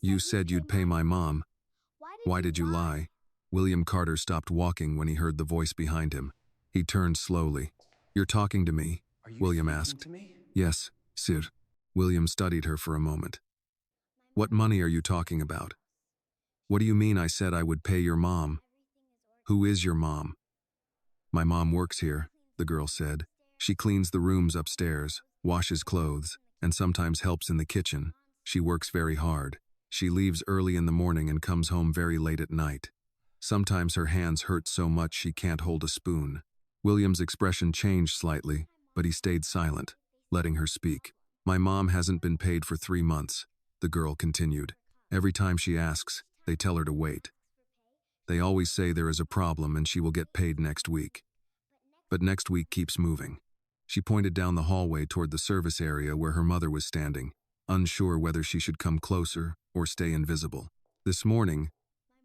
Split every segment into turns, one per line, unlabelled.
You said you'd pay my mom. Why did you lie? William Carter stopped walking when he heard the voice behind him. He turned slowly. You're talking to me? William asked. Yes, sir. William studied her for a moment. What money are you talking about? What do you mean I said I would pay your mom? Who is your mom? My mom works here, the girl said. She cleans the rooms upstairs, washes clothes, and sometimes helps in the kitchen. She works very hard. She leaves early in the morning and comes home very late at night. Sometimes her hands hurt so much she can't hold a spoon. William's expression changed slightly, but he stayed silent, letting her speak. My mom hasn't been paid for 3 months, the girl continued. Every time she asks, they tell her to wait. They always say there is a problem and she will get paid next week. But next week keeps moving. She pointed down the hallway toward the service area where her mother was standing, unsure whether she should come closer or stay invisible. This morning,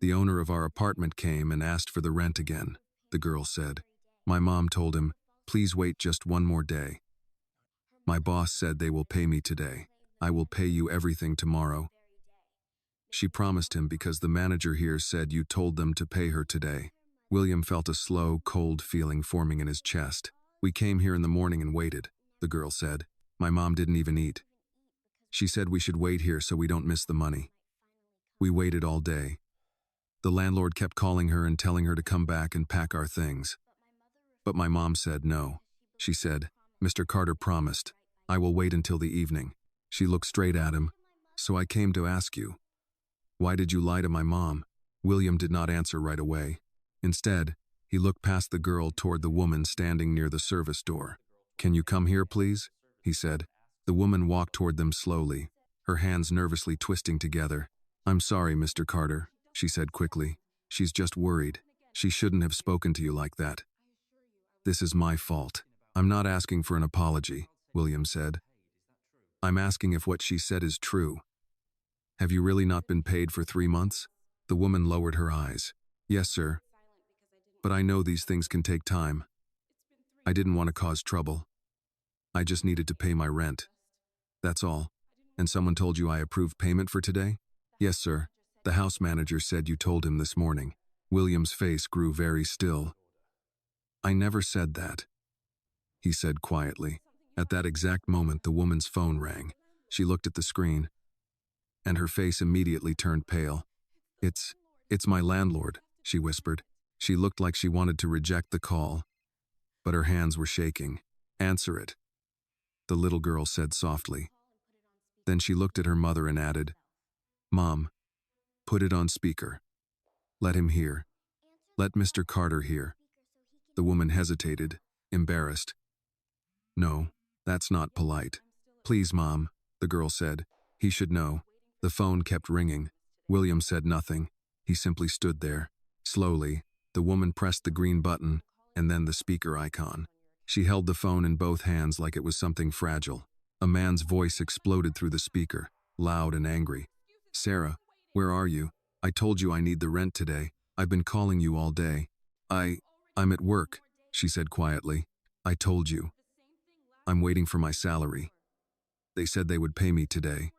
the owner of our apartment came and asked for the rent again, the girl said. My mom told him, please wait just one more day. My boss said they will pay me today. I will pay you everything tomorrow. She promised him because the manager here said you told them to pay her today. William felt a slow, cold feeling forming in his chest. We came here in the morning and waited, the girl said. My mom didn't even eat. She said we should wait here so we don't miss the money. We waited all day. The landlord kept calling her and telling her to come back and pack our things. But my mom said no. She said, Mr. Carter promised. I will wait until the evening. She looked straight at him. So I came to ask you. Why did you lie to my mom? William did not answer right away. Instead, he looked past the girl toward the woman standing near the service door. Can you come here, please? He said. The woman walked toward them slowly, her hands nervously twisting together. I'm sorry, Mr. Carter, she said quickly. She's just worried. She shouldn't have spoken to you like that. This is my fault. I'm not asking for an apology, William said. I'm asking if what she said is true. Have you really not been paid for 3 months? The woman lowered her eyes. Yes, sir. But I know these things can take time. I didn't want to cause trouble. I just needed to pay my rent. That's all. And someone told you I approved payment for today? Yes, sir. The house manager said you told him this morning. William's face grew very still. I never said that, he said quietly. At that exact moment, the woman's phone rang. She looked at the screen, and her face immediately turned pale. It's my landlord, she whispered. She looked like she wanted to reject the call, but her hands were shaking. Answer it, the little girl said softly. Then she looked at her mother and added, Mom, put it on speaker. Let him hear. Let Mr. Carter hear. The woman hesitated, embarrassed. No, that's not polite. Please, Mom, the girl said. He should know. The phone kept ringing. William said nothing. He simply stood there. Slowly, the woman pressed the green button and then the speaker icon. She held the phone in both hands like it was something fragile. A man's voice exploded through the speaker, loud and angry. Sarah, where are you? I told you I need the rent today. I've been calling you all day. I'm at work, she said quietly. I told you. I'm waiting for my salary. They said they would pay me today.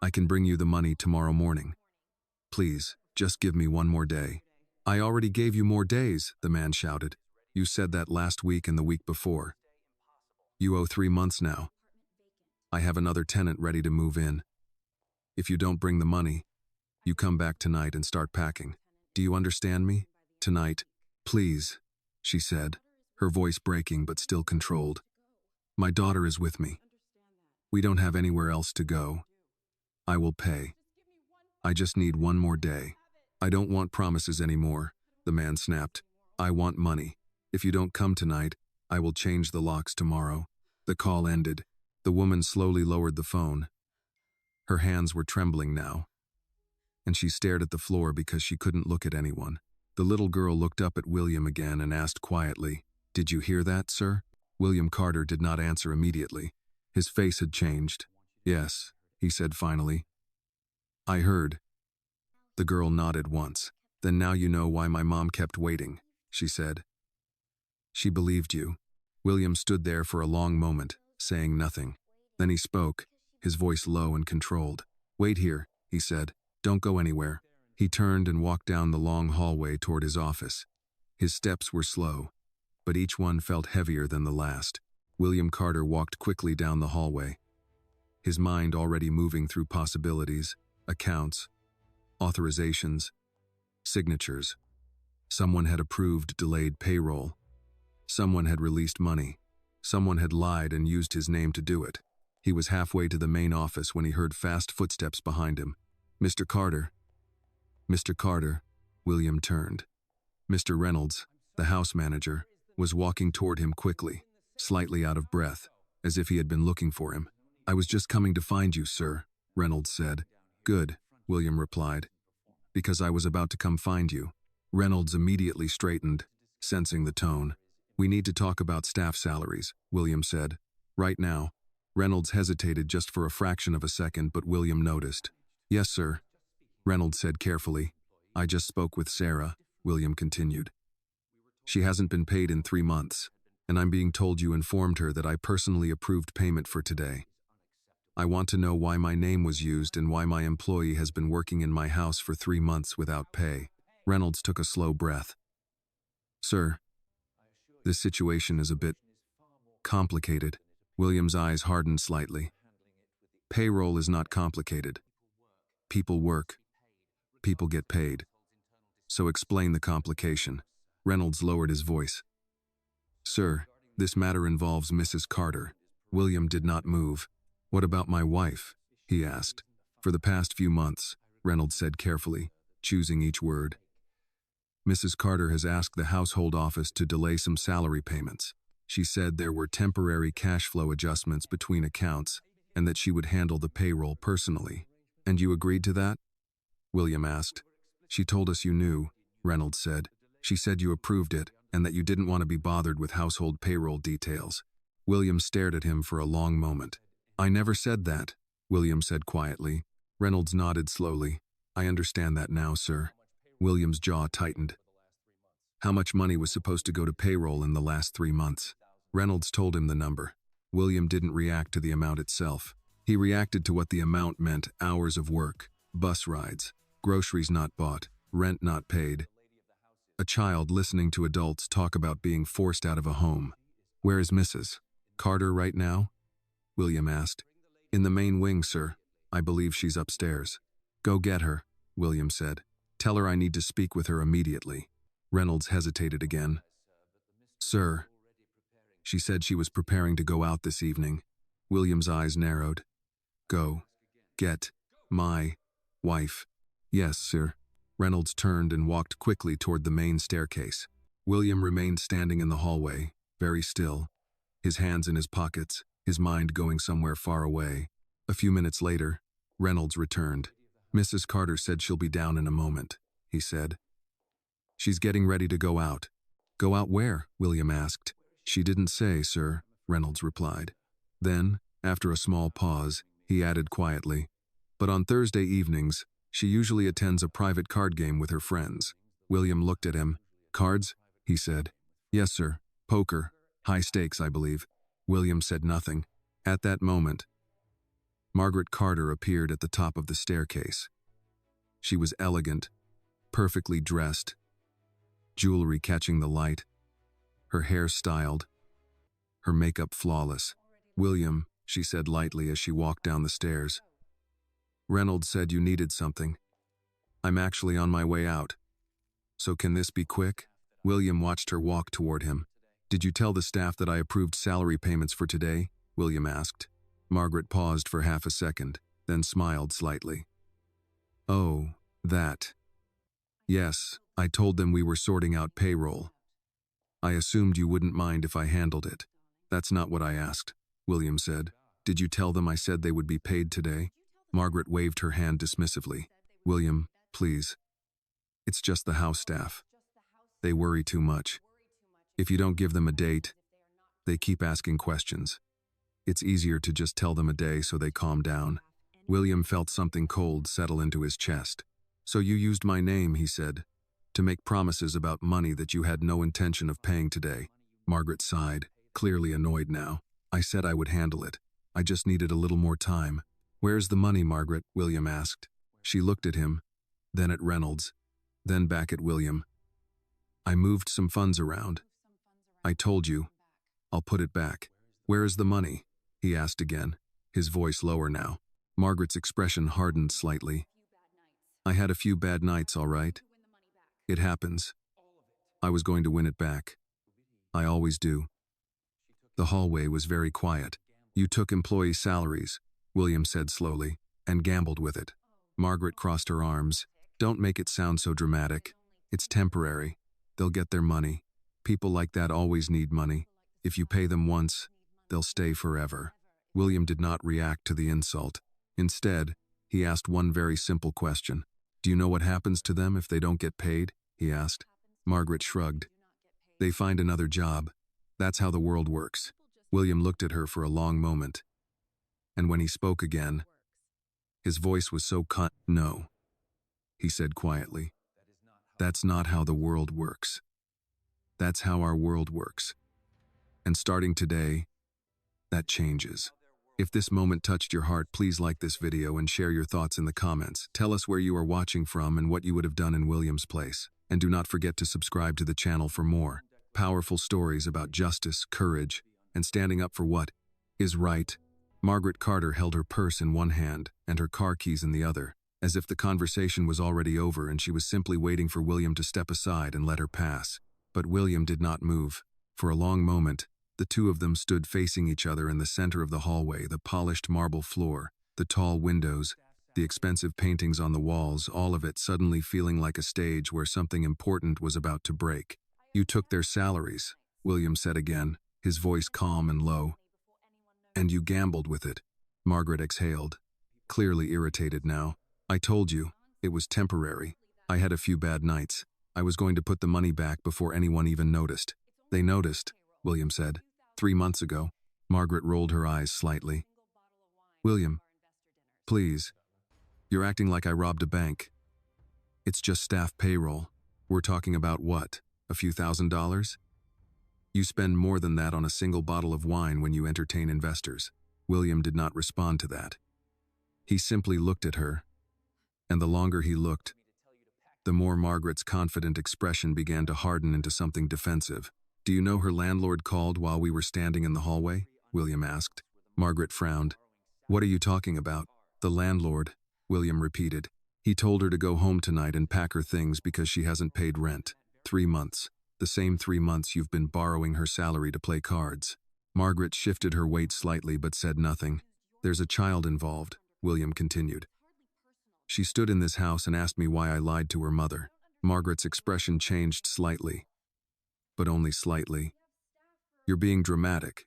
I can bring you the money tomorrow morning. Please, just give me one more day. I already gave you more days, the man shouted. You said that last week and the week before. You owe 3 months now. I have another tenant ready to move in. If you don't bring the money, you come back tonight and start packing. Do you understand me? Tonight, please, she said, her voice breaking but still controlled. My daughter is with me. We don't have anywhere else to go. I will pay. I just need one more day. I don't want promises anymore, the man snapped. I want money. If you don't come tonight, I will change the locks tomorrow. The call ended. The woman slowly lowered the phone. Her hands were trembling now, and she stared at the floor because she couldn't look at anyone. The little girl looked up at William again and asked quietly, Did you hear that, sir? William Carter did not answer immediately. His face had changed. Yes, he said finally. I heard. The girl nodded once. Then now you know why my mom kept waiting, she said. She believed you. William stood there for a long moment, saying nothing. Then he spoke, his voice low and controlled. Wait here. he said. Don't go anywhere. He turned and walked down the long hallway toward his office. His steps were slow, but each one felt heavier than the last. William Carter walked quickly down the hallway, his mind already moving through possibilities, accounts, authorizations, signatures. Someone had approved delayed payroll. Someone had released money. Someone had lied and used his name to do it. He was halfway to the main office when he heard fast footsteps behind him. Mr. Carter. Mr. Carter. William turned. Mr. Reynolds, the house manager, was walking toward him quickly, slightly out of breath, as if he had been looking for him. I was just coming to find you, sir, Reynolds said. Good, William replied. Because I was about to come find you. Reynolds immediately straightened, sensing the tone. We need to talk about staff salaries, William said. Right now. Reynolds hesitated just for a fraction of a second, but William noticed. Yes, sir, Reynolds said carefully. I just spoke with Sarah, William continued. She hasn't been paid in 3 months, and I'm being told you informed her that I personally approved payment for today. I want to know why my name was used and why my employee has been working in my house for 3 months without pay. Reynolds took a slow breath. Sir, this situation is a bit complicated. William's eyes hardened slightly. Payroll is not complicated. People work. People get paid. So explain the complication. Reynolds lowered his voice. Sir, this matter involves Mrs. Carter. William did not move. What about my wife? He asked. For the past few months, Reynolds said carefully, choosing each word. Mrs. Carter has asked the household office to delay some salary payments. She said there were temporary cash flow adjustments between accounts and that she would handle the payroll personally. And you agreed to that? William asked. She told us you knew, Reynolds said. She said you approved it and that you didn't want to be bothered with household payroll details. William stared at him for a long moment. I never said that, William said quietly. Reynolds nodded slowly. I understand that now, sir. William's jaw tightened. How much money was supposed to go to payroll in the last 3 months? Reynolds told him the number. William didn't react to the amount itself. He reacted to what the amount meant: hours of work, bus rides, groceries not bought, rent not paid. A child listening to adults talk about being forced out of a home. Where is Mrs. Carter right now? William asked. In the main wing, sir. I believe she's upstairs. Go get her, William said. Tell her I need to speak with her immediately. Reynolds hesitated again. Sir. She said she was preparing to go out this evening. William's eyes narrowed. Go. Get. My. Wife. Yes, sir. Reynolds turned and walked quickly toward the main staircase. William remained standing in the hallway, very still, his hands in his pockets, his mind going somewhere far away. A few minutes later, Reynolds returned. Mrs. Carter said she'll be down in a moment, he said. She's getting ready to go out. Go out where? William asked. She didn't say, sir, Reynolds replied. Then, after a small pause, he added quietly, but on Thursday evenings, she usually attends a private card game with her friends. William looked at him. Cards? He said. Yes, sir. Poker. High stakes, I believe. William said nothing. At that moment, Margaret Carter appeared at the top of the staircase. She was elegant, perfectly dressed, jewelry catching the light, her hair styled, her makeup flawless. William, she said lightly as she walked down the stairs. Reynolds said you needed something. I'm actually on my way out. So can this be quick? William watched her walk toward him. Did you tell the staff that I approved salary payments for today? William asked. Margaret paused for half a second, then smiled slightly. Oh, that. Yes, I told them we were sorting out payroll. I assumed you wouldn't mind if I handled it. That's not what I asked, William said. Did you tell them I said they would be paid today? Margaret waved her hand dismissively. William, please. It's just the house staff. They worry too much. If you don't give them a date, they keep asking questions. It's easier to just tell them a day so they calm down. William felt something cold settle into his chest. So you used my name, he said, to make promises about money that you had no intention of paying today. Margaret sighed, clearly annoyed now. I said I would handle it. I just needed a little more time. Where's the money, Margaret? William asked. She looked at him, then at Reynolds, then back at William. I moved some funds around. I told you. I'll put it back. Where is the money? He asked again, his voice lower now. Margaret's expression hardened slightly. I had a few bad nights, all right. It happens. I was going to win it back. I always do. The hallway was very quiet. You took employee salaries, William said slowly, and gambled with it. Margaret crossed her arms. Don't make it sound so dramatic. It's temporary. They'll get their money. People like that always need money. If you pay them once, they'll stay forever. William did not react to the insult. Instead, he asked one very simple question. Do you know what happens to them if they don't get paid? He asked. Margaret shrugged. They find another job. That's how the world works. William looked at her for a long moment. And when he spoke again, his voice was so No, he said quietly. That's not how the world works. That's how our world works. And starting today, that changes. If this moment touched your heart, please like this video and share your thoughts in the comments. Tell us where you are watching from and what you would have done in William's place. And do not forget to subscribe to the channel for more powerful stories about justice, courage, and standing up for what is right. Margaret Carter held her purse in one hand and her car keys in the other, as if the conversation was already over and she was simply waiting for William to step aside and let her pass. But William did not move. For a long moment, the two of them stood facing each other in the center of the hallway, the polished marble floor, the tall windows, the expensive paintings on the walls, all of it suddenly feeling like a stage where something important was about to break. You took their salaries, William said again, his voice calm and low. And you gambled with it. Margaret exhaled, clearly irritated now. I told you, it was temporary. I had a few bad nights. I was going to put the money back before anyone even noticed. They noticed, William said. 3 months ago. Margaret rolled her eyes slightly. William, please. You're acting like I robbed a bank. It's just staff payroll. We're talking about what? A few $1,000s? You spend more than that on a single bottle of wine when you entertain investors. William did not respond to that. He simply looked at her. And the longer he looked, the more Margaret's confident expression began to harden into something defensive. Do you know her landlord called while we were standing in the hallway? William asked. Margaret frowned. What are you talking about? The landlord, William repeated. He told her to go home tonight and pack her things because she hasn't paid rent. 3 months. The same 3 months you've been borrowing her salary to play cards. Margaret shifted her weight slightly but said nothing. There's a child involved, William continued. She stood in this house and asked me why I lied to her mother. Margaret's expression changed slightly, but only slightly. You're being dramatic,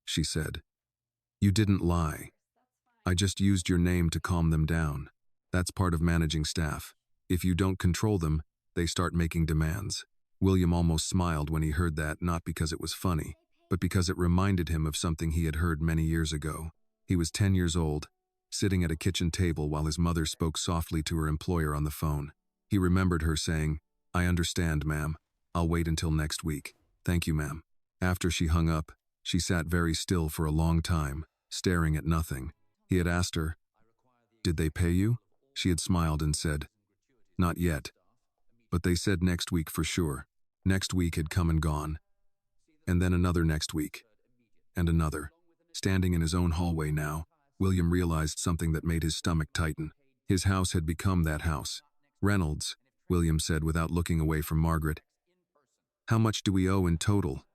she said. You didn't lie. I just used your name to calm them down. That's part of managing staff. If you don't control them, they start making demands. William almost smiled when he heard that, not because it was funny, but because it reminded him of something he had heard many years ago. He was 10 years old, sitting at a kitchen table while his mother spoke softly to her employer on the phone. He remembered her saying, I understand, ma'am. I'll wait until next week. Thank you, ma'am. After she hung up, she sat very still for a long time, staring at nothing. He had asked her, Did they pay you? She had smiled and said, Not yet. But they said next week for sure. Next week had come and gone. And then another next week. And another. Standing in his own hallway now, William realized something that made his stomach tighten. His house had become that house. Reynolds, William said without looking away from Margaret. How much do we owe in total?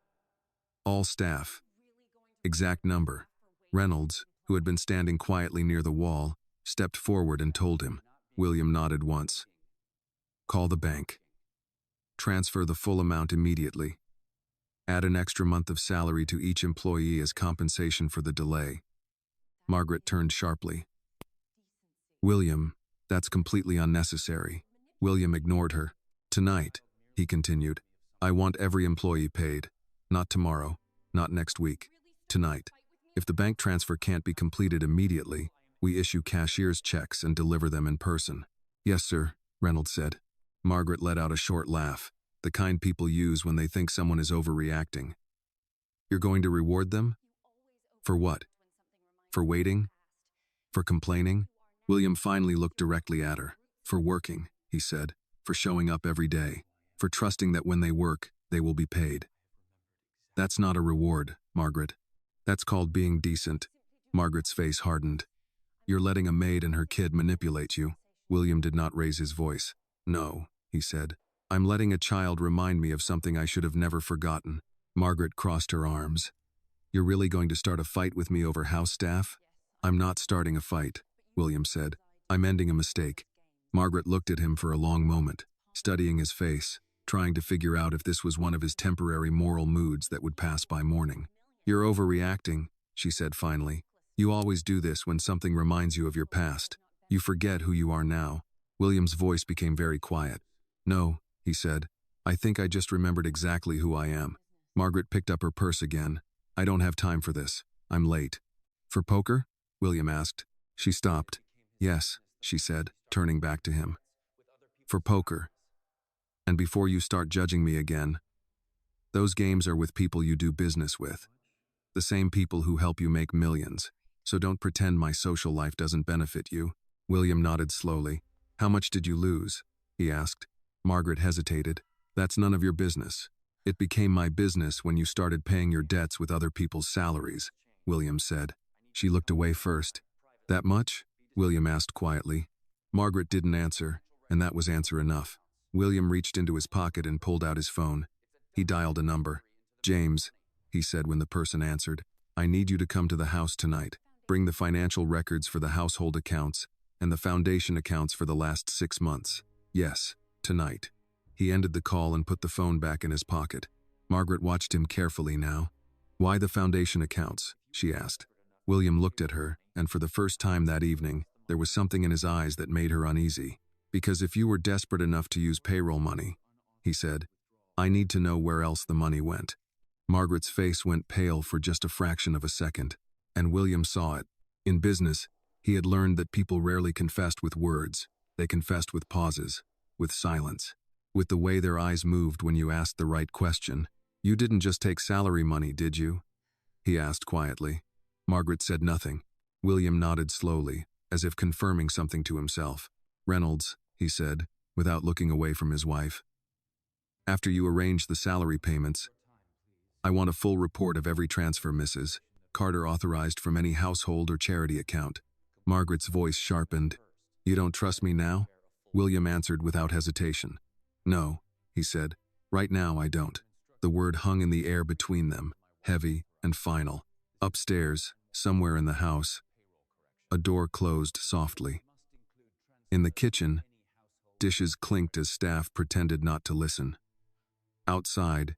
All staff. Exact number. Reynolds, who had been standing quietly near the wall, stepped forward and told him. William nodded once. Call the bank. Transfer the full amount immediately. Add an extra month of salary to each employee as compensation for the delay. Margaret turned sharply. William, that's completely unnecessary. William ignored her. Tonight, he continued, I want every employee paid. Not tomorrow, not next week. Tonight. If the bank transfer can't be completed immediately, we issue cashier's checks and deliver them in person. Yes, sir, Reynolds said. Margaret let out a short laugh, the kind people use when they think someone is overreacting. You're going to reward them? For what? For waiting? For complaining? William finally looked directly at her. For working, he said. For showing up every day. For trusting that when they work, they will be paid. That's not a reward, Margaret. That's called being decent. Margaret's face hardened. You're letting a maid and her kid manipulate you. William did not raise his voice. No, he said. I'm letting a child remind me of something I should have never forgotten. Margaret crossed her arms. You're really going to start a fight with me over house staff? I'm not starting a fight, William said. I'm ending a mistake. Margaret looked at him for a long moment, studying his face, trying to figure out if this was one of his temporary moral moods that would pass by morning. You're overreacting, she said finally. You always do this when something reminds you of your past. You forget who you are now. William's voice became very quiet. No, he said. I think I just remembered exactly who I am. Margaret picked up her purse again. I don't have time for this. I'm late. For poker? William asked. She stopped. Yes, she said, turning back to him. For poker. And before you start judging me again, those games are with people you do business with. The same people who help you make millions. So don't pretend my social life doesn't benefit you. William nodded slowly. How much did you lose? He asked. Margaret hesitated. That's none of your business. It became my business when you started paying your debts with other people's salaries, William said. She looked away first. That much? William asked quietly. Margaret didn't answer, and that was answer enough. William reached into his pocket and pulled out his phone. He dialed a number. James, he said when the person answered, I need you to come to the house tonight. Bring the financial records for the household accounts and the foundation accounts for the last 6 months. Yes, tonight. He ended the call and put the phone back in his pocket. Margaret watched him carefully now. Why the foundation accounts? She asked. William looked at her, and for the first time that evening, there was something in his eyes that made her uneasy. Because if you were desperate enough to use payroll money, he said, I need to know where else the money went. Margaret's face went pale for just a fraction of a second, and William saw it. In business, he had learned that people rarely confessed with words. They confessed with pauses, with silence, with the way their eyes moved when you asked the right question. You didn't just take salary money, did you? He asked quietly. Margaret said nothing. William nodded slowly, as if confirming something to himself. Reynolds, he said, without looking away from his wife. After you arrange the salary payments, I want a full report of every transfer Mrs. Carter authorized from any household or charity account. Margaret's voice sharpened. You don't trust me now? William answered without hesitation. No, he said. Right now I don't. The word hung in the air between them, heavy and final. Upstairs, somewhere in the house, a door closed softly. In the kitchen, dishes clinked as staff pretended not to listen. Outside,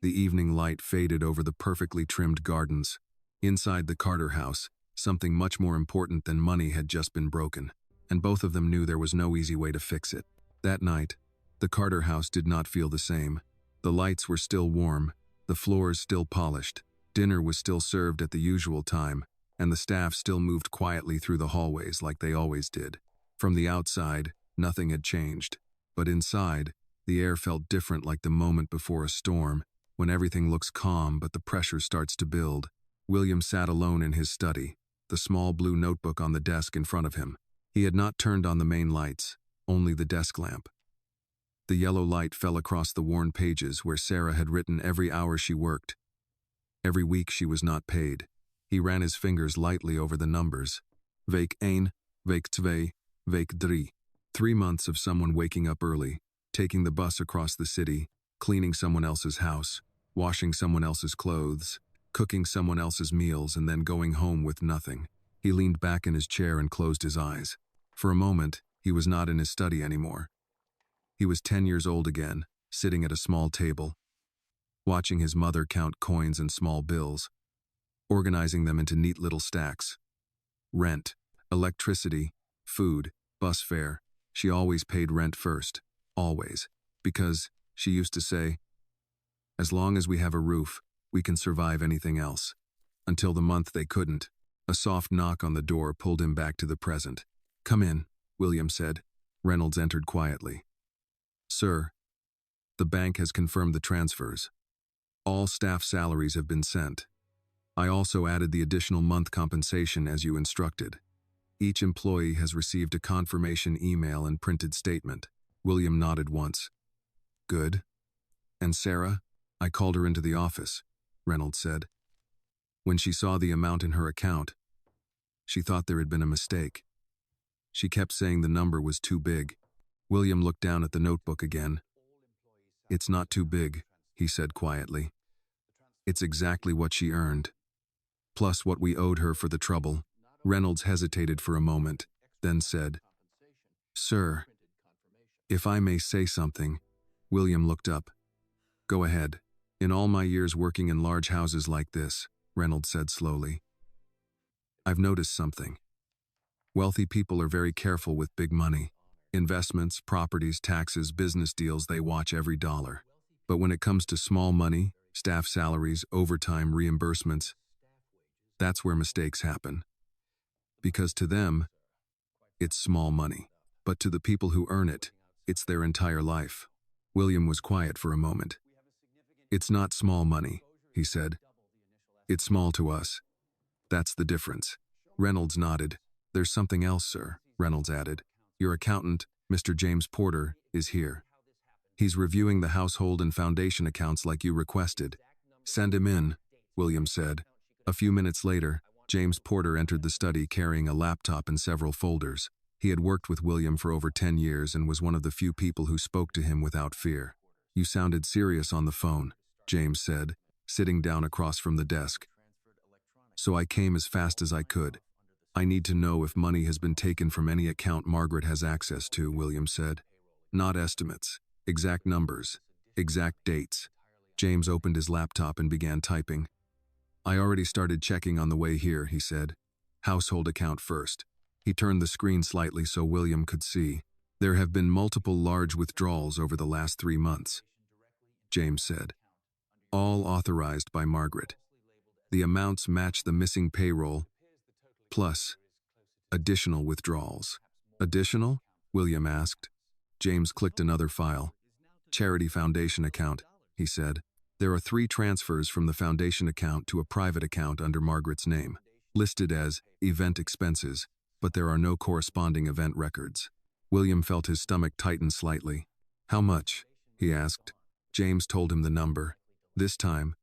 the evening light faded over the perfectly trimmed gardens. Inside the Carter house, something much more important than money had just been broken, and both of them knew there was no easy way to fix it. That night, the Carter house did not feel the same. The lights were still warm, the floors still polished, dinner was still served at the usual time, and the staff still moved quietly through the hallways like they always did. From the outside, nothing had changed, but inside, the air felt different, like the moment before a storm, when everything looks calm but the pressure starts to build. William sat alone in his study, the small blue notebook on the desk in front of him. He had not turned on the main lights, only the desk lamp. The yellow light fell across the worn pages where Sarah had written every hour she worked. Every week she was not paid. He ran his fingers lightly over the numbers. Week 1, week 2, week 3. 3 months of someone waking up early, taking the bus across the city, cleaning someone else's house, washing someone else's clothes, cooking someone else's meals, and then going home with nothing. He leaned back in his chair and closed his eyes. For a moment, he was not in his study anymore. He was 10 years old again, sitting at a small table, watching his mother count coins and small bills, organizing them into neat little stacks. Rent, electricity, food, bus fare. She always paid rent first, always, because, she used to say, as long as we have a roof, we can survive anything else. Until the month they couldn't. A soft knock on the door pulled him back to the present. Come in, William said. Reynolds entered quietly. Sir, the bank has confirmed the transfers. All staff salaries have been sent. I also added the additional month compensation as you instructed. Each employee has received a confirmation email and printed statement. William nodded once. Good. And Sarah? I called her into the office, Reynolds said. When she saw the amount in her account, she thought there had been a mistake. She kept saying the number was too big. William looked down at the notebook again. It's not too big, he said quietly. It's exactly what she earned. Plus what we owed her for the trouble. Reynolds hesitated for a moment, then said, Sir, if I may say something. William looked up. Go ahead. In all my years working in large houses like this, Reynolds said slowly, I've noticed something. Wealthy people are very careful with big money. Investments, properties, taxes, business deals, they watch every dollar. But when it comes to small money, staff salaries, overtime, reimbursements, that's where mistakes happen. Because to them, it's small money. But to the people who earn it, it's their entire life. William was quiet for a moment. It's not small money, he said. It's small to us. That's the difference. Reynolds nodded. There's something else, sir, Reynolds added. Your accountant, Mr. James Porter, is here. He's reviewing the household and foundation accounts like you requested. Send him in, William said. A few minutes later, James Porter entered the study carrying a laptop and several folders. He had worked with William for over 10 years and was one of the few people who spoke to him without fear. You sounded serious on the phone, James said, sitting down across from the desk. So I came as fast as I could. I need to know if money has been taken from any account Margaret has access to, William said. Not estimates, exact numbers, exact dates. James opened his laptop and began typing. I already started checking on the way here, he said. Household account first. He turned the screen slightly so William could see. There have been multiple large withdrawals over the last 3 months, James said. All authorized by Margaret. The amounts match the missing payroll, plus additional withdrawals. Additional? William asked. James clicked another file. Charity Foundation account, he said. There are 3 transfers from the foundation account to a private account under Margaret's name, listed as event expenses, but there are no corresponding event records. William felt his stomach tighten slightly. How much? He asked. James told him the number. This time,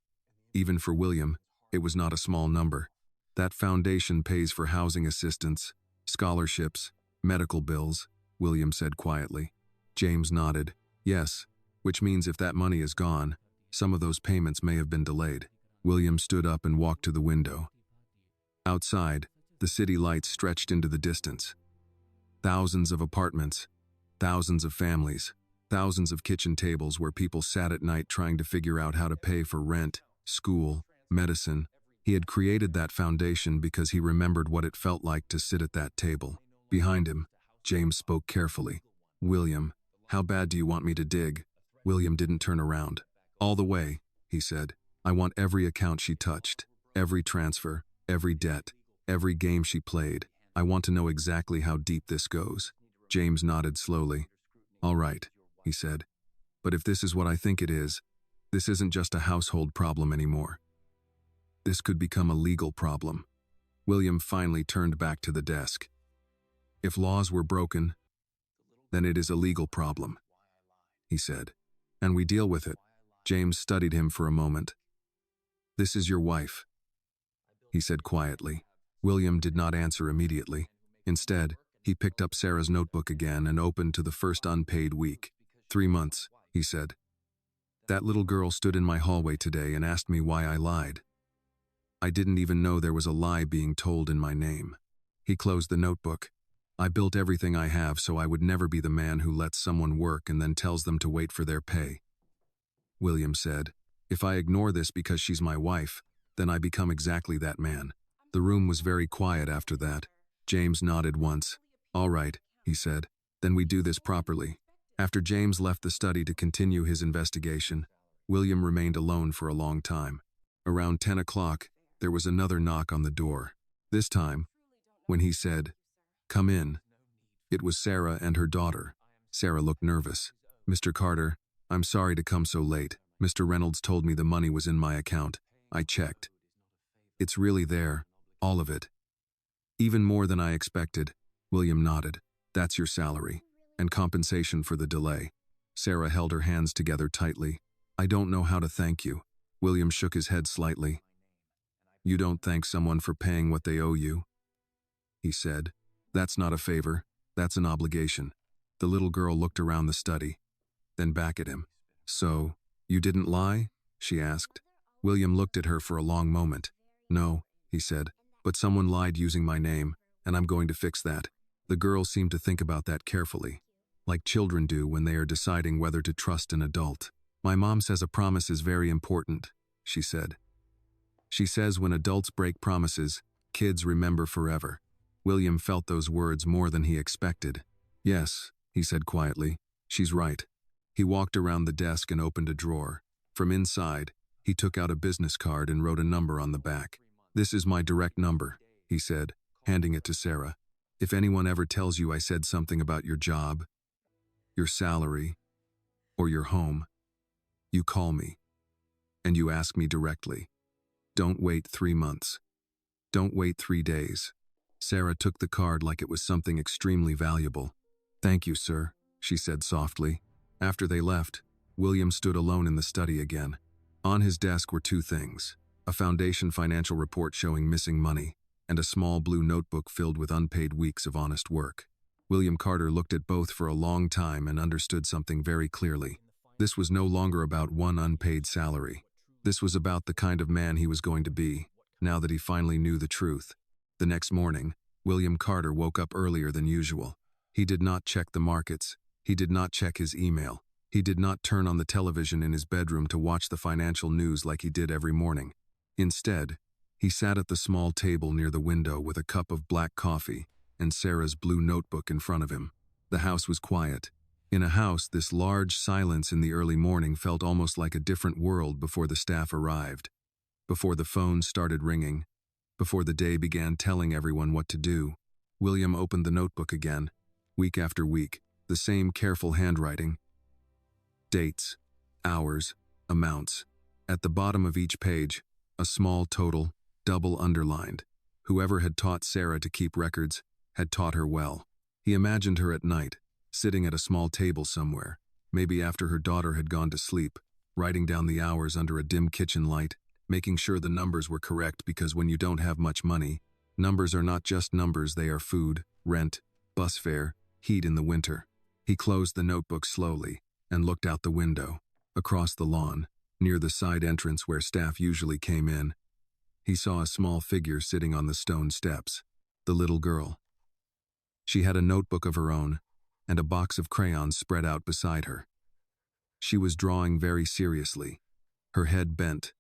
even for William, it was not a small number. That foundation pays for housing assistance, scholarships, medical bills, William said quietly. James nodded. Yes, which means if that money is gone, some of those payments may have been delayed. William stood up and walked to the window. Outside, the city lights stretched into the distance. Thousands of apartments, thousands of families, thousands of kitchen tables where people sat at night trying to figure out how to pay for rent, school, medicine. He had created that foundation because he remembered what it felt like to sit at that table. Behind him, James spoke carefully. William, how bad do you want me to dig? William didn't turn around. All the way, he said. I want every account she touched, every transfer, every debt, every game she played. I want to know exactly how deep this goes. James nodded slowly. All right, he said. But if this is what I think it is, this isn't just a household problem anymore. This could become a legal problem. William finally turned back to the desk. If laws were broken, then it is a legal problem, he said. And we deal with it. James studied him for a moment. This is your wife, he said quietly. William did not answer immediately. Instead, he picked up Sarah's notebook again and opened to the first unpaid week. 3 months, he said. That little girl stood in my hallway today and asked me why I lied. I didn't even know there was a lie being told in my name. He closed the notebook. I built everything I have so I would never be the man who lets someone work and then tells them to wait for their pay. William said, if I ignore this because she's my wife, then I become exactly that man. The room was very quiet after that. James nodded once. All right, he said. Then we do this properly. After James left the study to continue his investigation, William remained alone for a long time. Around 10 o'clock, there was another knock on the door. This time, when he said, "Come in," it was Sarah and her daughter. Sarah looked nervous. Mr. Carter, I'm sorry to come so late. Mr. Reynolds told me the money was in my account. I checked. It's really there, all of it. Even more than I expected. William nodded. That's your salary. And compensation for the delay. Sarah held her hands together tightly. I don't know how to thank you. William shook his head slightly. You don't thank someone for paying what they owe you, he said. That's not a favor. That's an obligation. The little girl looked around the study, then back at him. So, you didn't lie? She asked. William looked at her for a long moment. No, he said, but someone lied using my name, and I'm going to fix that. The girl seemed to think about that carefully, like children do when they are deciding whether to trust an adult. My mom says a promise is very important, she said. She says when adults break promises, kids remember forever. William felt those words more than he expected. Yes, he said quietly. She's right. He walked around the desk and opened a drawer. From inside, he took out a business card and wrote a number on the back. This is my direct number, he said, handing it to Sarah. If anyone ever tells you I said something about your job, your salary, or your home, you call me, and you ask me directly. Don't wait 3 months. Don't wait 3 days. Sarah took the card like it was something extremely valuable. Thank you, sir, she said softly. After they left, William stood alone in the study again. On his desk were 2 things: a foundation financial report showing missing money, and a small blue notebook filled with unpaid weeks of honest work. William Carter looked at both for a long time and understood something very clearly. This was no longer about one unpaid salary. This was about the kind of man he was going to be, now that he finally knew the truth. The next morning, William Carter woke up earlier than usual. He did not check the markets. He did not check his email. He did not turn on the television in his bedroom to watch the financial news like he did every morning. Instead, he sat at the small table near the window with a cup of black coffee and Sarah's blue notebook in front of him. The house was quiet. In a house, this large silence in the early morning felt almost like a different world before the staff arrived, before the phones started ringing, before the day began telling everyone what to do. William opened the notebook again, week after week, the same careful handwriting. Dates, hours, amounts. At the bottom of each page, a small total, double underlined. Whoever had taught Sarah to keep records had taught her well. He imagined her at night, sitting at a small table somewhere, maybe after her daughter had gone to sleep, writing down the hours under a dim kitchen light, making sure the numbers were correct, because when you don't have much money, numbers are not just numbers, they are food, rent, bus fare, heat in the winter. He closed the notebook slowly and looked out the window. Across the lawn, near the side entrance where staff usually came in, he saw a small figure sitting on the stone steps, the little girl. She had a notebook of her own and a box of crayons spread out beside her. She was drawing very seriously, her head bent,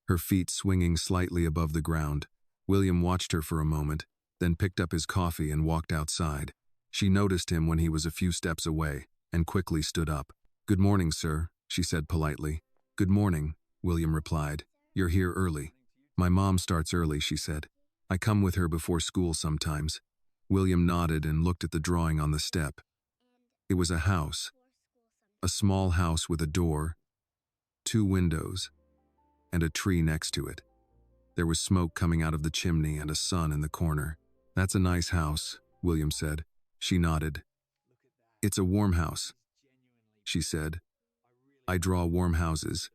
her feet swinging slightly above the ground. William watched her for a moment, then picked up his coffee and walked outside. She noticed him when he was a few steps away and quickly stood up. "Good morning, sir," she said politely. "Good morning," William replied. "You're here early." "My mom starts early," she said. "I come with her before school sometimes." William nodded and looked at the drawing on the step. It was a house, a small house with a door, 2 windows, and a tree next to it. There was smoke coming out of the chimney and a sun in the corner. "That's a nice house," William said. She nodded. "It's a warm house," she said. "I draw warm houses."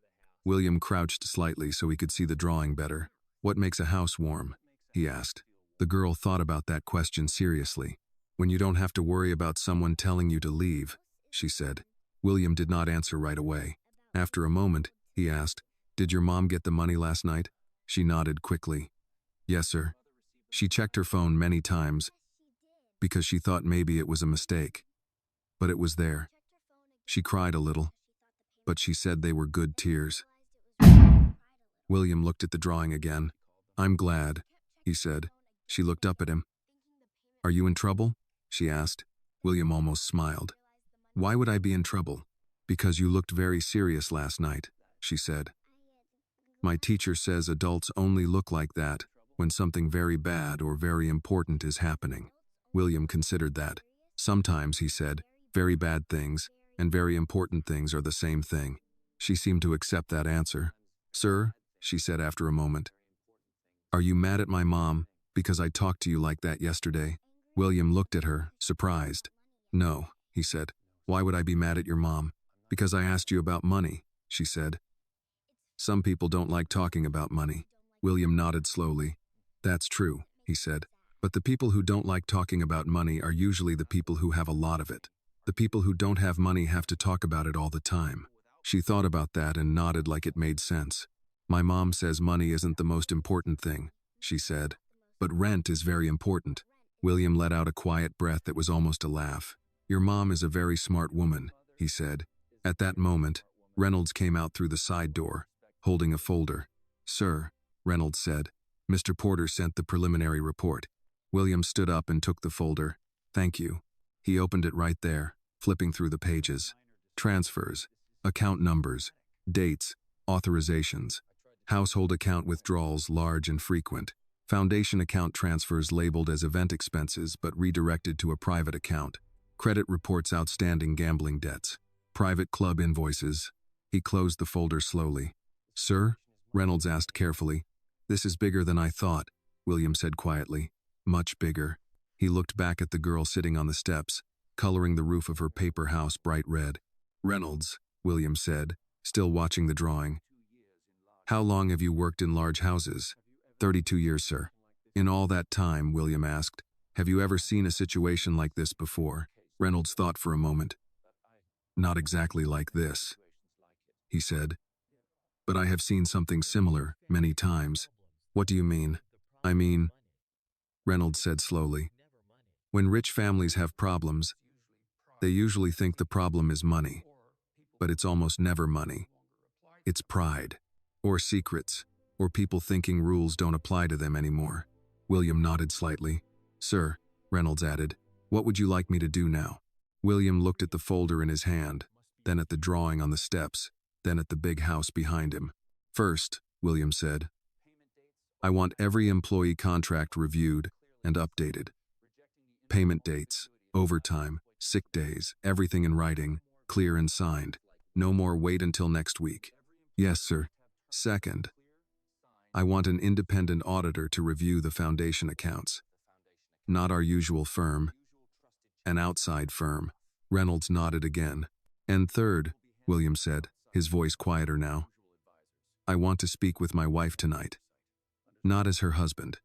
William crouched slightly so he could see the drawing better. "What makes a house warm?" he asked. The girl thought about that question seriously. "When you don't have to worry about someone telling you to leave," she said. William did not answer right away. After a moment, he asked, "Did your mom get the money last night?" She nodded quickly. "Yes, sir." She checked her phone many times because she thought maybe it was a mistake. But it was there. She cried a little, but she said they were good tears. William looked at the drawing again. "I'm glad," he said. She looked up at him. "Are you in trouble?" she asked. William almost smiled. "Why would I be in trouble?" "Because you looked very serious last night," she said. "My teacher says adults only look like that when something very bad or very important is happening." William considered that. Sometimes, he said, very bad things and very important things are the same thing. She seemed to accept that answer. "Sir," she said after a moment, "are you mad at my mom Because I talked to you like that yesterday? William looked at her, surprised. No, he said. Why would I be mad at your mom? Because I asked you about money, she said. Some people don't like talking about money. William nodded slowly. That's true, he said. But the people who don't like talking about money are usually the people who have a lot of it. The people who don't have money have to talk about it all the time. She thought about that and nodded like it made sense. My mom says money isn't the most important thing, she said. But rent is very important. William let out a quiet breath that was almost a laugh. Your mom is a very smart woman, he said. At that moment, Reynolds came out through the side door, holding a folder. Sir, Reynolds said. Mr. Porter sent the preliminary report. William stood up and took the folder. Thank you. He opened it right there, flipping through the pages. Transfers, account numbers, dates, authorizations. Household account withdrawals large and frequent. Foundation account transfers labeled as event expenses but redirected to a private account. Credit reports outstanding gambling debts. Private club invoices. He closed the folder slowly. Sir? Reynolds asked carefully. This is bigger than I thought, William said quietly. Much bigger. He looked back at the girl sitting on the steps, coloring the roof of her paper house bright red. Reynolds, William said, still watching the drawing. How long have you worked in large houses? 32 years, sir. In all that time, William asked, have you ever seen a situation like this before? Reynolds thought for a moment. Not exactly like this, he said. But I have seen something similar many times. What do you mean? I mean, Reynolds said slowly. When rich families have problems, they usually think the problem is money. But it's almost never money. It's pride, or secrets, or people thinking rules don't apply to them anymore. William nodded slightly. Sir, Reynolds added, what would you like me to do now? William looked at the folder in his hand, then at the drawing on the steps, then at the big house behind him. First, William said, I want every employee contract reviewed and updated. Payment dates, overtime, sick days, everything in writing, clear and signed. No more wait until next week. Yes, sir. Second, I want an independent auditor to review the foundation accounts. Not our usual firm. An outside firm. Reynolds nodded again. And third, William said, his voice quieter now. I want to speak with my wife tonight. Not as her husband.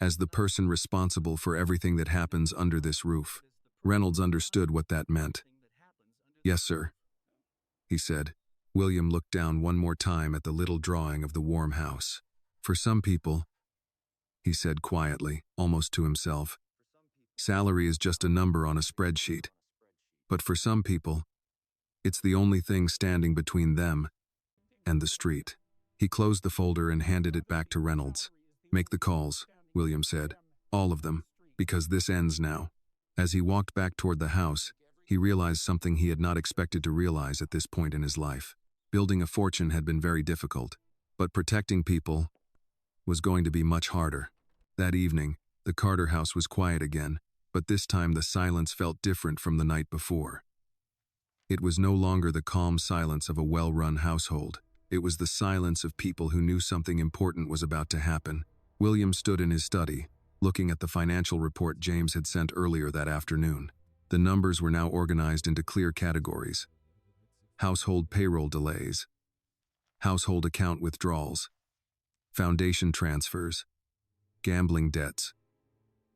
As the person responsible for everything that happens under this roof. Reynolds understood what that meant. Yes, sir, he said. William looked down one more time at the little drawing of the warm house. For some people, he said quietly, almost to himself, salary is just a number on a spreadsheet. But for some people, it's the only thing standing between them and the street. He closed the folder and handed it back to Reynolds. Make the calls, William said. All of them, because this ends now. As he walked back toward the house, he realized something he had not expected to realize at this point in his life. Building a fortune had been very difficult, but protecting people was going to be much harder. That evening, the Carter house was quiet again, but this time the silence felt different from the night before. It was no longer the calm silence of a well-run household. It was the silence of people who knew something important was about to happen. William stood in his study, looking at the financial report James had sent earlier that afternoon. The numbers were now organized into clear categories. Household payroll delays, household account withdrawals, foundation transfers, gambling debts,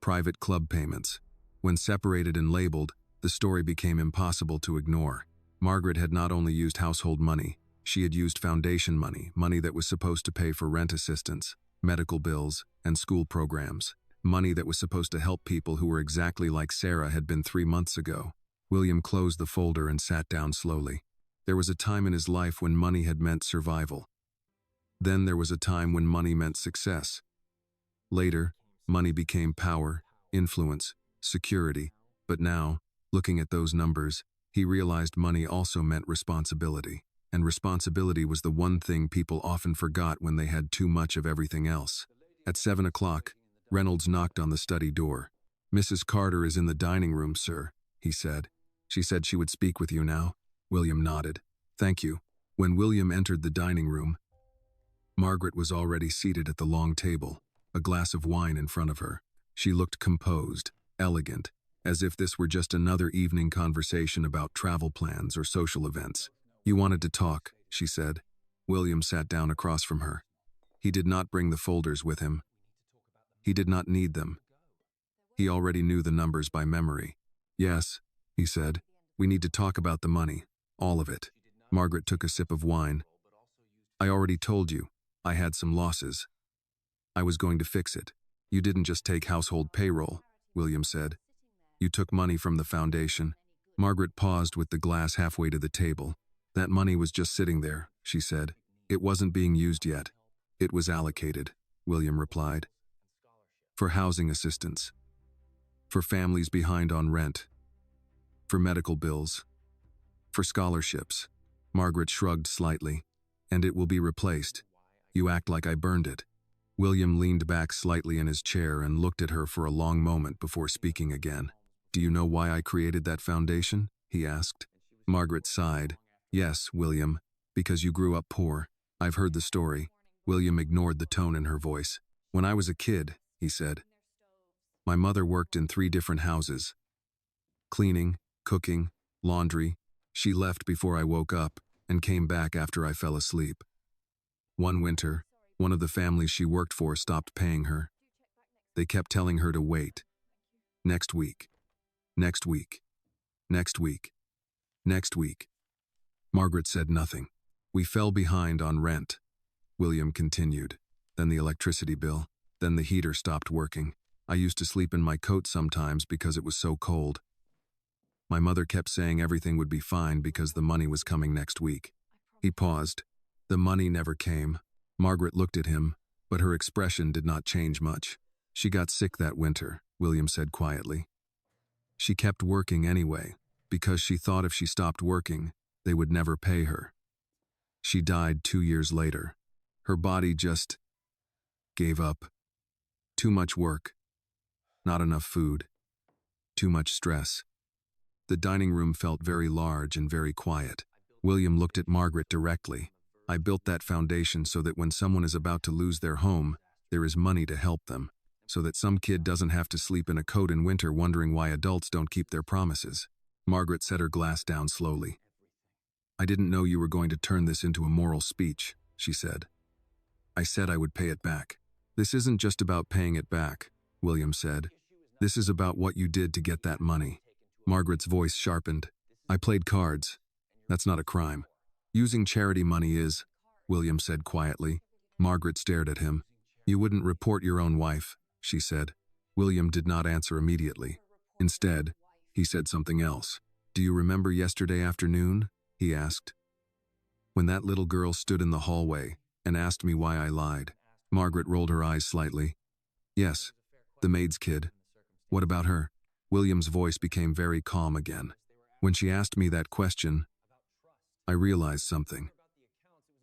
private club payments. When separated and labeled, the story became impossible to ignore. Margaret had not only used household money, she had used foundation money, money that was supposed to pay for rent assistance, medical bills, and school programs. Money that was supposed to help people who were exactly like Sarah had been 3 months ago. William closed the folder and sat down slowly. There was a time in his life when money had meant survival. Then there was a time when money meant success. Later, money became power, influence, security. But now, looking at those numbers, he realized money also meant responsibility. And responsibility was the one thing people often forgot when they had too much of everything else. At 7 o'clock, Reynolds knocked on the study door. Mrs. Carter is in the dining room, sir, he said. She said she would speak with you now. William nodded. Thank you. When William entered the dining room, Margaret was already seated at the long table. a glass of wine in front of her. She looked composed, elegant, as if this were just another evening conversation about travel plans or social events. "You wanted to talk," she said. William sat down across from her. He did not bring the folders with him. He did not need them. He already knew the numbers by memory. "Yes," he said. "We need to talk about the money. All of it." Margaret took a sip of wine. "I already told you. I had some losses. I was going to fix it." "You didn't just take household payroll," William said. "You took money from the foundation." Margaret paused with the glass halfway to the table. "That money was just sitting there," she said. "It wasn't being used yet." "It was allocated," William replied. "For housing assistance. For families behind on rent. For medical bills. For scholarships." Margaret shrugged slightly. "And it will be replaced. You act like I burned it." William leaned back slightly in his chair and looked at her for a long moment before speaking again. "Do you know why I created that foundation?" he asked. Margaret sighed. "Yes, William, because you grew up poor. I've heard the story." William ignored the tone in her voice. "When I was a kid," he said, "my mother worked in 3 different houses. Cleaning, cooking, laundry. She left before I woke up and came back after I fell asleep. One winter, one of the families she worked for stopped paying her. They kept telling her to wait. Next week. Next week. Next week. Next week." Margaret said nothing. "We fell behind on rent," William continued. "Then the electricity bill. Then the heater stopped working. I used to sleep in my coat sometimes because it was so cold. My mother kept saying everything would be fine because the money was coming next week." He paused. "The money never came." Margaret looked at him, but her expression did not change much. "She got sick that winter," William said quietly. "She kept working anyway, because she thought if she stopped working, they would never pay her. She died 2 years later. Her body just gave up. Too much work. Not enough food. Too much stress." The dining room felt very large and very quiet. William looked at Margaret directly. "I built that foundation so that when someone is about to lose their home, there is money to help them. So that some kid doesn't have to sleep in a coat in winter wondering why adults don't keep their promises." Margaret set her glass down slowly. "I didn't know you were going to turn this into a moral speech," she said. "I said I would pay it back." "This isn't just about paying it back," William said. "This is about what you did to get that money." Margaret's voice sharpened. "I played cards. That's not a crime. Using charity money is," William said quietly. Margaret stared at him. "You wouldn't report your own wife," she said. William did not answer immediately. Instead, he said something else. "Do you remember yesterday afternoon?" he asked. "When that little girl stood in the hallway and asked me why I lied." Margaret rolled her eyes slightly. "Yes, the maid's kid. What about her?" William's voice became very calm again. "When she asked me that question, I realized something.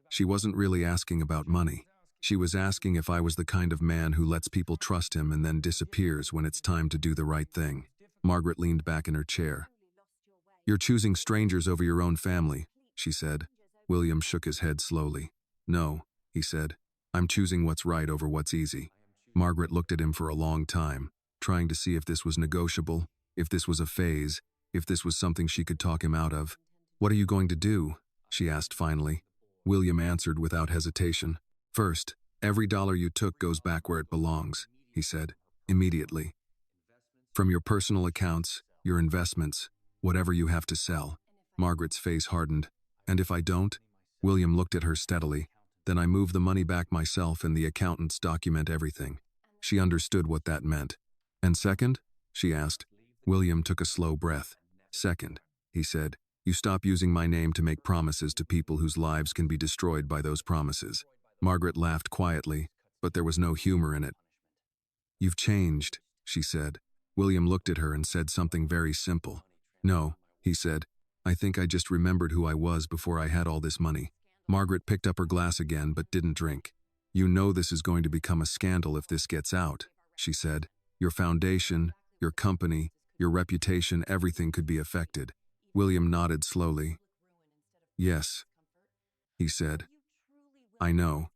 She wasn't really asking about money. She was asking if I was the kind of man who lets people trust him and then disappears when it's time to do the right thing." Margaret leaned back in her chair. "You're choosing strangers over your own family," she said. William shook his head slowly. "No," he said. "I'm choosing what's right over what's easy." Margaret looked at him for a long time, trying to see if this was negotiable, if this was a phase, if this was something she could talk him out of. "What are you going to do?" she asked finally. William answered without hesitation. "First, every dollar you took goes back where it belongs," he said, immediately. "From your personal accounts, your investments, whatever you have to sell." Margaret's face hardened. "And if I don't?" William looked at her steadily. "Then I move the money back myself and the accountants document everything." She understood what that meant. "And second?" she asked. William took a slow breath. "Second," he said, "you stop using my name to make promises to people whose lives can be destroyed by those promises." Margaret laughed quietly, but there was no humor in it. "You've changed," she said. William looked at her and said something very simple. "No," he said. "I think I just remembered who I was before I had all this money." Margaret picked up her glass again but didn't drink. "You know this is going to become a scandal if this gets out," she said. "Your foundation, your company, your reputation, everything could be affected." William nodded slowly. "Yes," he said. "I know.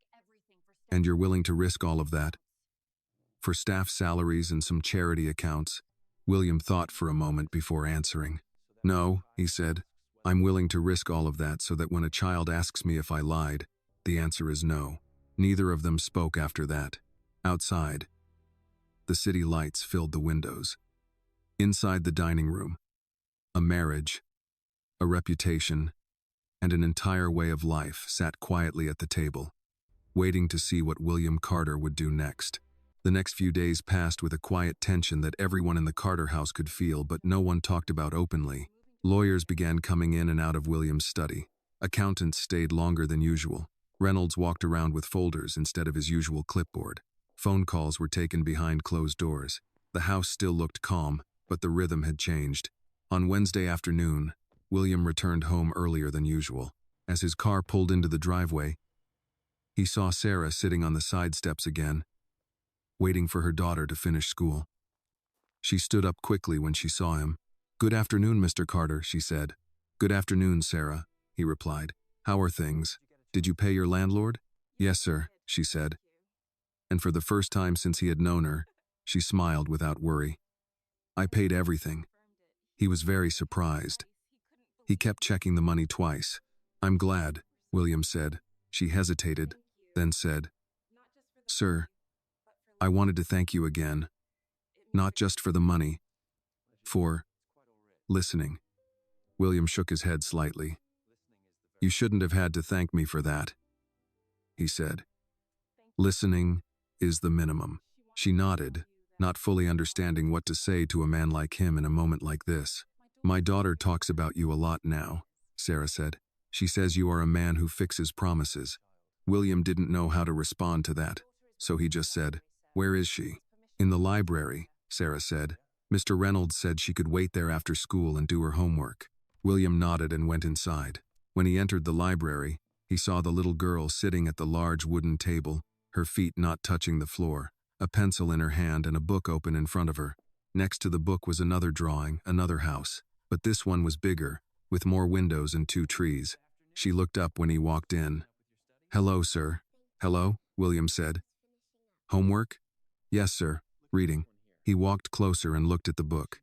And you're willing to risk all of that?" For staff salaries and some charity accounts. William thought for a moment before answering. No, he said. I'm willing to risk all of that so that when a child asks me if I lied, the answer is no. Neither of them spoke after that. Outside, the city lights filled the windows. Inside the dining room, a marriage, a reputation, and an entire way of life sat quietly at the table, waiting to see what William Carter would do next. The next few days passed with a quiet tension that everyone in the Carter house could feel, but no one talked about openly. Lawyers began coming in and out of William's study. Accountants stayed longer than usual. Reynolds walked around with folders instead of his usual clipboard. Phone calls were taken behind closed doors. The house still looked calm, but the rhythm had changed. On Wednesday afternoon, William returned home earlier than usual. As his car pulled into the driveway, he saw Sarah sitting on the side steps again, waiting for her daughter to finish school. She stood up quickly when she saw him. "Good afternoon, Mr. Carter," she said. "Good afternoon, Sarah," he replied. "How are things? Did you pay your landlord?" "Yes, sir," she said. And for the first time since he had known her, she smiled without worry. "I paid everything." He was very surprised. He kept checking the money twice. "I'm glad," William said. She hesitated, then said, "Sir, I wanted to thank you again, not just for the money, for listening." William shook his head slightly. "You shouldn't have had to thank me for that," he said. "Listening is the minimum." She nodded, not fully understanding what to say to a man like him in a moment like this. "My daughter talks about you a lot now," Sarah said. "She says you are a man who fixes promises." William didn't know how to respond to that, so he just said, "Where is she?" "In the library," Sarah said. "Mr. Reynolds said she could wait there after school and do her homework." William nodded and went inside. When he entered the library, he saw the little girl sitting at the large wooden table, her feet not touching the floor, a pencil in her hand and a book open in front of her. Next to the book was another drawing, another house, but this one was bigger, with more windows and 2 trees. She looked up when he walked in. "Hello, sir." "Hello," William said. "Homework?" "Yes, sir. Reading." He walked closer and looked at the book.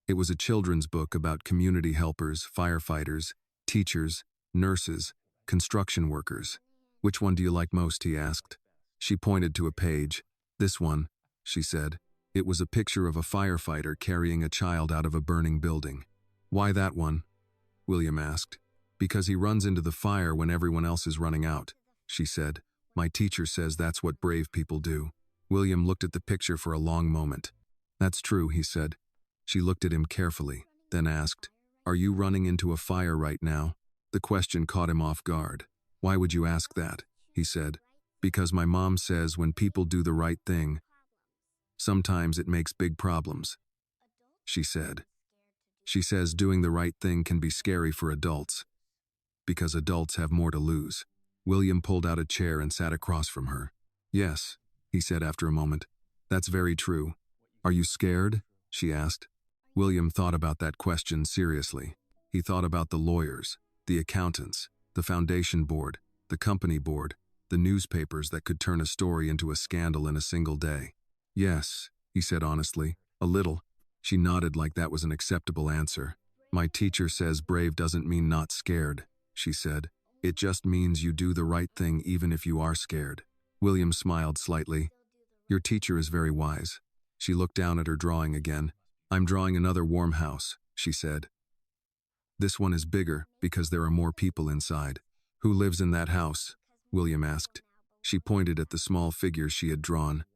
It was a children's book about community helpers, firefighters, teachers, nurses, construction workers. "Which one do you like most?" he asked. She pointed to a page. "This one," she said. It was a picture of a firefighter carrying a child out of a burning building. "Why that one?" William asked. "Because he runs into the fire when everyone else is running out," she said. "My teacher says that's what brave people do." William looked at the picture for a long moment. "That's true," he said. She looked at him carefully, then asked, "Are you running into a fire right now?" The question caught him off guard. "Why would you ask that?" he said. "Because my mom says when people do the right thing, sometimes it makes big problems," she said. "She says doing the right thing can be scary for adults, because adults have more to lose." William pulled out a chair and sat across from her. "Yes," he said after a moment. "That's very true." "Are you scared?" she asked. William thought about that question seriously. He thought about the lawyers, the accountants, the foundation board, the company board, the newspapers that could turn a story into a scandal in a single day. "Yes," he said honestly, "a little." She nodded like that was an acceptable answer. "My teacher says brave doesn't mean not scared," she said. "It just means you do the right thing even if you are scared." William smiled slightly. "Your teacher is very wise." She looked down at her drawing again. "I'm drawing another warm house," she said. "This one is bigger because there are more people inside." "Who lives in that house?" William asked. She pointed at the small figure she had drawn.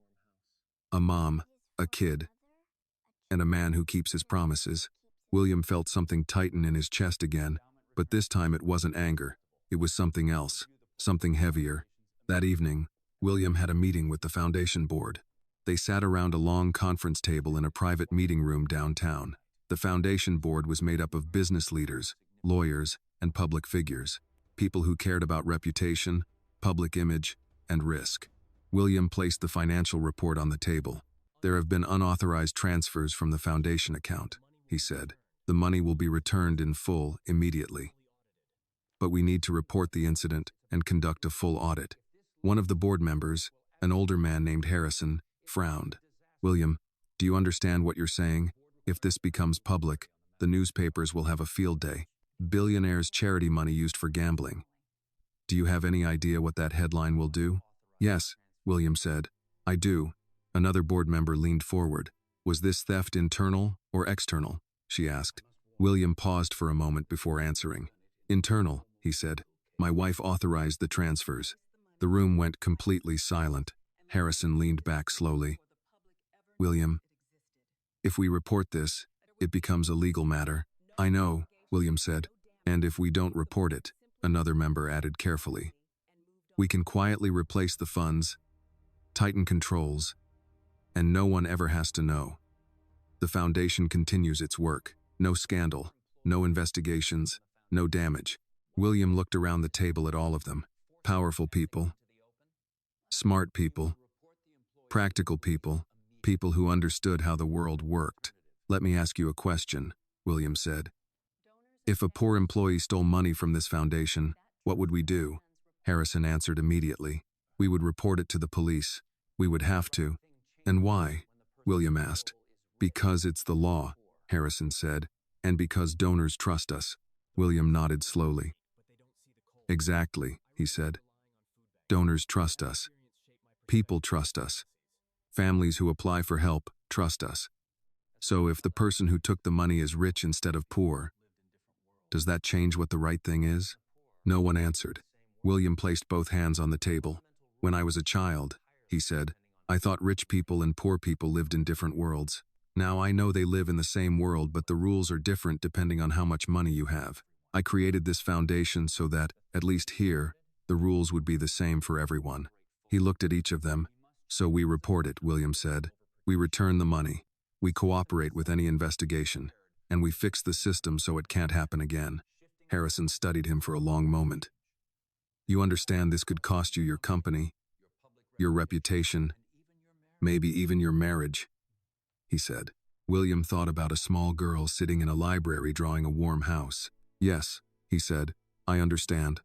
"A mom, a kid, and a man who keeps his promises." William felt something tighten in his chest again, but this time it wasn't anger. It was something else, something heavier. That evening, William had a meeting with the foundation board. They sat around a long conference table in a private meeting room downtown. The foundation board was made up of business leaders, lawyers, and public figures, people who cared about reputation, public image, and risk. William placed the financial report on the table. "There have been unauthorized transfers from the foundation account," he said. "The money will be returned in full immediately. But we need to report the incident and conduct a full audit." One of the board members, an older man named Harrison, frowned. William, do you understand what you're saying? If this becomes public, the newspapers will have a field day. Billionaire's charity money used for gambling. Do you have any idea what that headline will do? Yes, William said. I do. Another board member leaned forward. Was this theft internal or external? She asked. William paused for a moment before answering. Internal, he said. My wife authorized the transfers. The room went completely silent. Harrison leaned back slowly. William, if we report this, it becomes a legal matter. I know, William said. And if we don't report it, another member added carefully. We can quietly replace the funds, tighten controls, and no one ever has to know. The foundation continues its work. No scandal, no investigations, no damage. William looked around the table at all of them. Powerful people, smart people, practical people, people who understood how the world worked. Let me ask you a question, William said. If a poor employee stole money from this foundation, what would we do? Harrison answered immediately. We would report it to the police. We would have to. And why? William asked. Because it's the law, Harrison said, and because donors trust us. William nodded slowly. Exactly, he said. Donors trust us. People trust us. Families who apply for help trust us. So if the person who took the money is rich instead of poor, does that change what the right thing is? No one answered. William placed both hands on the table. When I was a child, he said, I thought rich people and poor people lived in different worlds. Now I know they live in the same world, but the rules are different depending on how much money you have. I created this foundation so that, at least here, the rules would be the same for everyone. He looked at each of them. So we report it, William said. We return the money. We cooperate with any investigation. And we fix the system so it can't happen again. Harrison studied him for a long moment. You understand this could cost you your company, your reputation, maybe even your marriage, he said. William thought about a small girl sitting in a library drawing a warm house. Yes, he said, I understand.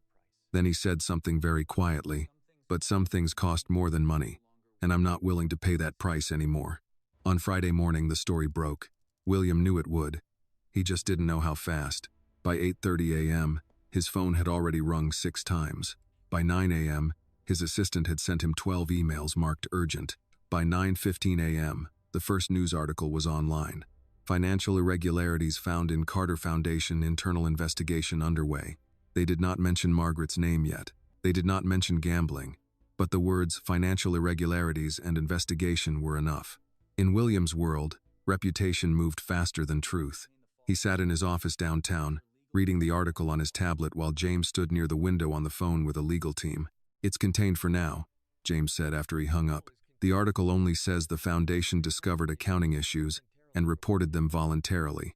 Then he said something very quietly, but some things cost more than money, and I'm not willing to pay that price anymore. On Friday morning, the story broke. William knew it would. He just didn't know how fast. By 8:30 a.m., his phone had already rung 6 times. By 9 a.m., his assistant had sent him 12 emails marked urgent. By 9:15 a.m., the first news article was online. Financial irregularities found in Carter Foundation internal investigation underway. They did not mention Margaret's name yet. They did not mention gambling. But the words financial irregularities and investigation were enough. In William's world, reputation moved faster than truth. He sat in his office downtown, reading the article on his tablet while James stood near the window on the phone with a legal team. It's contained for now, James said after he hung up. The article only says the foundation discovered accounting issues and reported them voluntarily.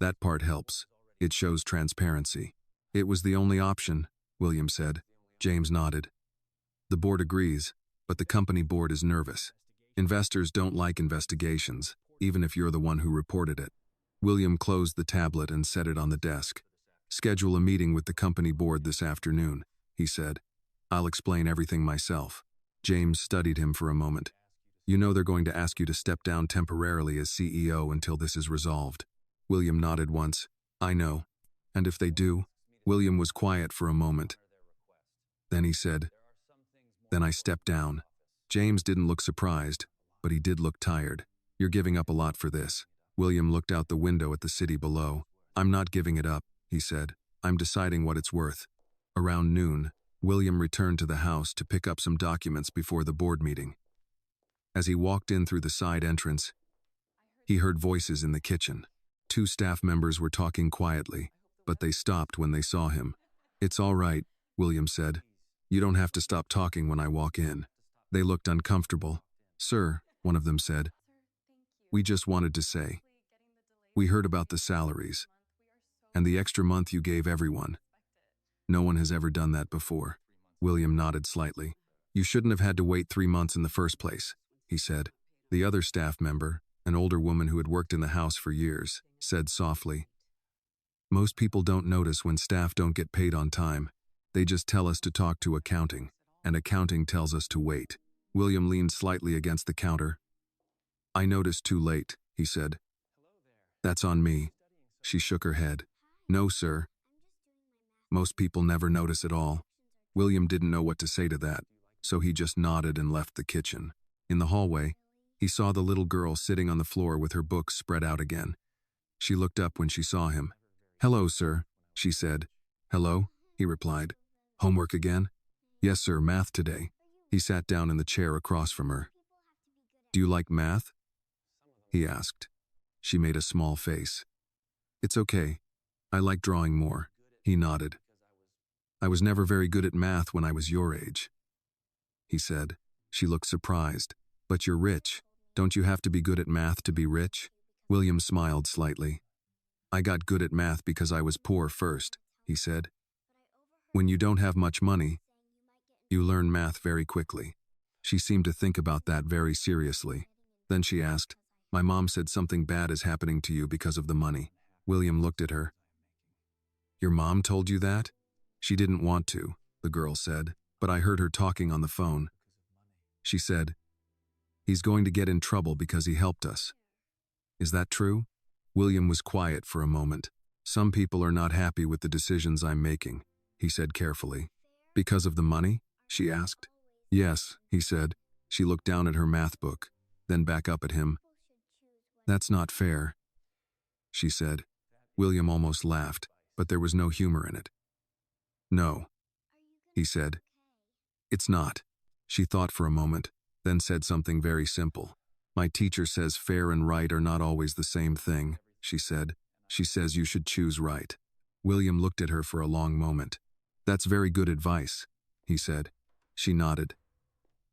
That part helps. It shows transparency. It was the only option, William said. James nodded. The board agrees, but the company board is nervous. Investors don't like investigations, even if you're the one who reported it. William closed the tablet and set it on the desk. Schedule a meeting with the company board this afternoon, he said. I'll explain everything myself. James studied him for a moment. You know they're going to ask you to step down temporarily as CEO until this is resolved. William nodded once. I know. And if they do? William was quiet for a moment. Then he said, Then I step down. James didn't look surprised, but he did look tired. You're giving up a lot for this. William looked out the window at the city below. I'm not giving it up, he said. I'm deciding what it's worth. Around noon, William returned to the house to pick up some documents before the board meeting. As he walked in through the side entrance, he heard voices in the kitchen. 2 staff members were talking quietly, but they stopped when they saw him. It's all right, William said. You don't have to stop talking when I walk in. They looked uncomfortable. Sir, one of them said. We just wanted to say. We heard about the salaries and the extra month you gave everyone. No one has ever done that before. William nodded slightly. You shouldn't have had to wait 3 months in the first place, he said. The other staff member, an older woman who had worked in the house for years, said softly, Most people don't notice when staff don't get paid on time. They just tell us to talk to accounting, and accounting tells us to wait. William leaned slightly against the counter. I noticed too late, he said. That's on me. She shook her head. No, sir. Most people never notice at all. William didn't know what to say to that, so he just nodded and left the kitchen. In the hallway, he saw the little girl sitting on the floor with her books spread out again. She looked up when she saw him. Hello, sir, she said. Hello, he replied. Homework again? Yes, sir, math today. He sat down in the chair across from her. Do you like math? He asked. She made a small face. It's okay. I like drawing more. He nodded. I was never very good at math when I was your age, he said. She looked surprised. But you're rich. Don't you have to be good at math to be rich? William smiled slightly. I got good at math because I was poor first, he said. When you don't have much money, you learn math very quickly. She seemed to think about that very seriously. Then she asked, My mom said something bad is happening to you because of the money. William looked at her. Your mom told you that? She didn't want to, the girl said, but I heard her talking on the phone. She said, He's going to get in trouble because he helped us. Is that true? William was quiet for a moment. Some people are not happy with the decisions I'm making, he said carefully. Because of the money? She asked. Yes, he said. She looked down at her math book, then back up at him. That's not fair, she said. William almost laughed, but there was no humor in it. No, he said. It's not. She thought for a moment, then said something very simple. My teacher says fair and right are not always the same thing, she said. She says you should choose right. William looked at her for a long moment. That's very good advice, he said. She nodded.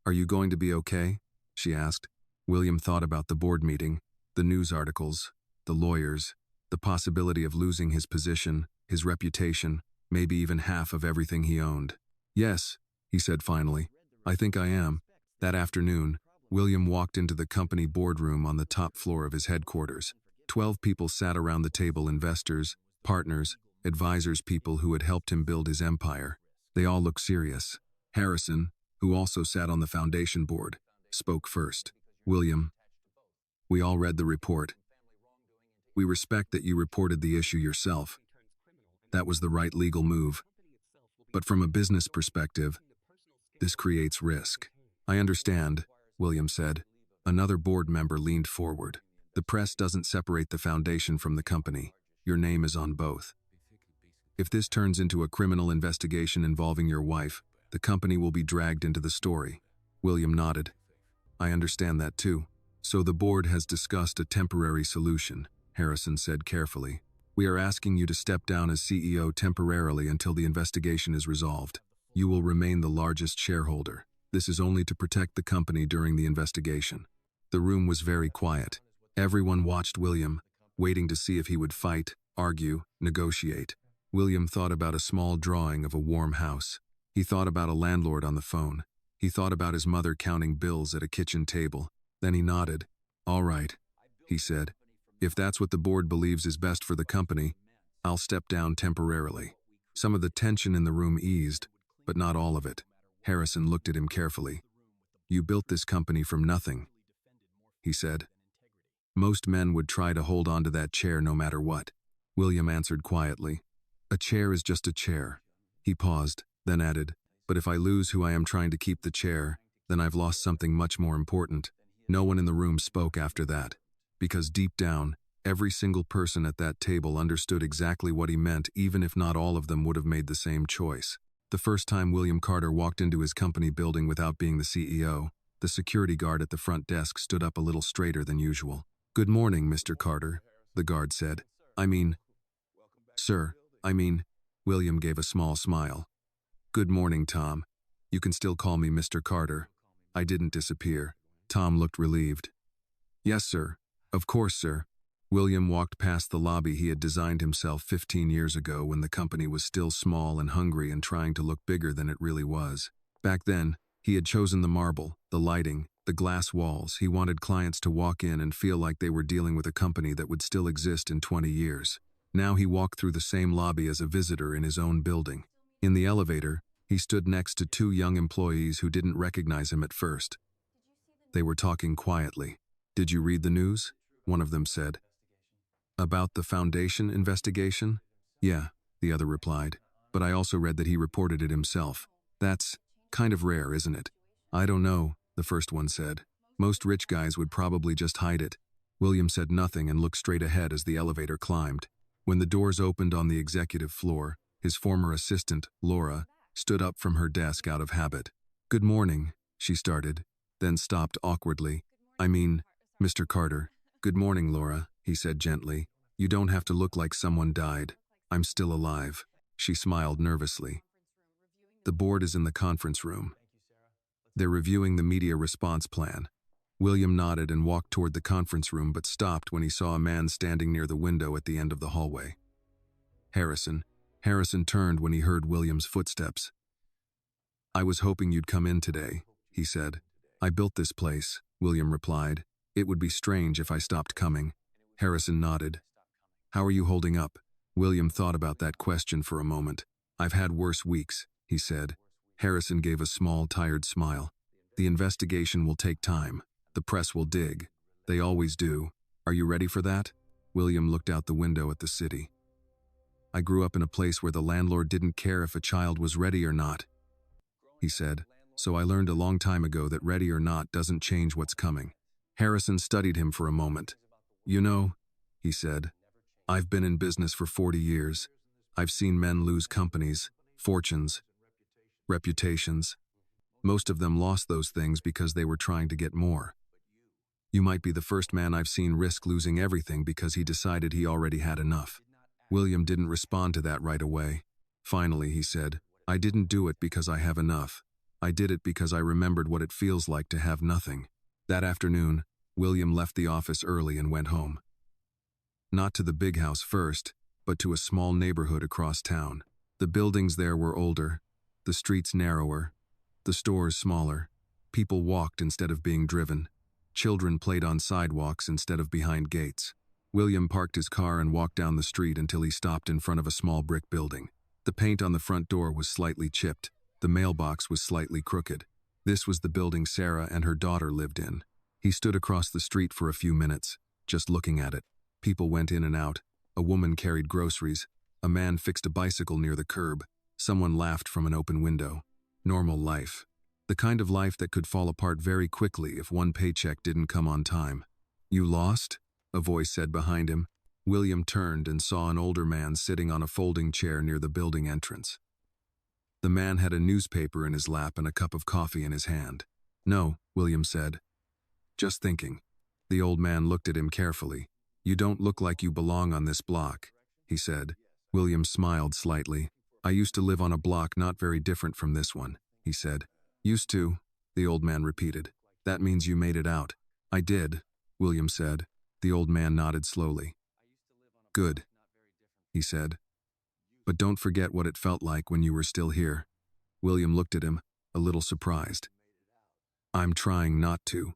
Are you going to be okay? She asked. William thought about the board meeting, the news articles, the lawyers, the possibility of losing his position, his reputation, maybe even half of everything he owned. Yes, he said finally. I think I am. That afternoon, William walked into the company boardroom on the top floor of his headquarters. 12 people sat around the table, investors, partners, advisors, people who had helped him build his empire. They all looked serious. Harrison, who also sat on the foundation board, spoke first. William, we all read the report. We respect that you reported the issue yourself. That was the right legal move. But from a business perspective, this creates risk. I understand, William said. Another board member leaned forward. The press doesn't separate the foundation from the company. Your name is on both. If this turns into a criminal investigation involving your wife, the company will be dragged into the story. William nodded. I understand that too. So the board has discussed a temporary solution, Harrison said carefully. We are asking you to step down as CEO temporarily until the investigation is resolved. You will remain the largest shareholder. This is only to protect the company during the investigation. The room was very quiet. Everyone watched William, waiting to see if he would fight, argue, negotiate. William thought about a small drawing of a warm house. He thought about a landlord on the phone. He thought about his mother counting bills at a kitchen table. Then he nodded. All right, he said. If that's what the board believes is best for the company, I'll step down temporarily. Some of the tension in the room eased, but not all of it. Harrison looked at him carefully. You built this company from nothing, he said. Most men would try to hold on to that chair no matter what. William answered quietly. A chair is just a chair. He paused, then added, but if I lose who I am trying to keep the chair, then I've lost something much more important. No one in the room spoke after that, because deep down, every single person at that table understood exactly what he meant, even if not all of them would have made the same choice. The first time William Carter walked into his company building without being the CEO, the security guard at the front desk stood up a little straighter than usual. Good morning, Mr. Carter, the guard said. Sir, William gave a small smile. Good morning, Tom. You can still call me Mr. Carter. I didn't disappear. Tom looked relieved. Yes, sir. Of course, sir. William walked past the lobby he had designed himself 15 years ago when the company was still small and hungry and trying to look bigger than it really was. Back then, he had chosen the marble, the lighting, the glass walls. He wanted clients to walk in and feel like they were dealing with a company that would still exist in 20 years. Now he walked through the same lobby as a visitor in his own building. In the elevator, he stood next to two young employees who didn't recognize him at first. They were talking quietly. "Did you read the news?" one of them said. "About the Foundation investigation?" "Yeah," the other replied. "But I also read that he reported it himself. That's kind of rare, isn't it?" "I don't know," the first one said. "Most rich guys would probably just hide it." William said nothing and looked straight ahead as the elevator climbed. When the doors opened on the executive floor, his former assistant, Laura, stood up from her desk out of habit. "Good morning," she started, then stopped awkwardly. "I mean, Mr. Carter." "Good morning, Laura," he said gently. "You don't have to look like someone died. I'm still alive." She smiled nervously. "The board is in the conference room. They're reviewing the media response plan." William nodded and walked toward the conference room but stopped when he saw a man standing near the window at the end of the hallway. Harrison. Harrison turned when he heard William's footsteps. "I was hoping you'd come in today," he said. "I built this place," William replied. "It would be strange if I stopped coming." Harrison nodded. "How are you holding up?" William thought about that question for a moment. "I've had worse weeks," he said. Harrison gave a small, tired smile. "The investigation will take time. The press will dig. They always do. Are you ready for that?" William looked out the window at the city. "I grew up in a place where the landlord didn't care if a child was ready or not," he said. "So I learned a long time ago that ready or not doesn't change what's coming." Harrison studied him for a moment. "You know," he said, "I've been in business for 40 years. I've seen men lose companies, fortunes, reputations. Most of them lost those things because they were trying to get more. You might be the first man I've seen risk losing everything because he decided he already had enough." William didn't respond to that right away. Finally, he said, "I didn't do it because I have enough. I did it because I remembered what it feels like to have nothing." That afternoon, William left the office early and went home. Not to the big house first, but to a small neighborhood across town. The buildings there were older, the streets narrower, the stores smaller. People walked instead of being driven. Children played on sidewalks instead of behind gates. William parked his car and walked down the street until he stopped in front of a small brick building. The paint on the front door was slightly chipped. The mailbox was slightly crooked. This was the building Sarah and her daughter lived in. He stood across the street for a few minutes, just looking at it. People went in and out. A woman carried groceries. A man fixed a bicycle near the curb. Someone laughed from an open window. Normal life. The kind of life that could fall apart very quickly if one paycheck didn't come on time. "You lost?" a voice said behind him. William turned and saw an older man sitting on a folding chair near the building entrance. The man had a newspaper in his lap and a cup of coffee in his hand. "No," William said. "Just thinking." The old man looked at him carefully. "You don't look like you belong on this block," he said. William smiled slightly. "I used to live on a block not very different from this one," he said. "Used to," the old man repeated. "That means you made it out." "I did," William said. The old man nodded slowly. "Good," he said. "But don't forget what it felt like when you were still here." William looked at him, a little surprised. "I'm trying not to,"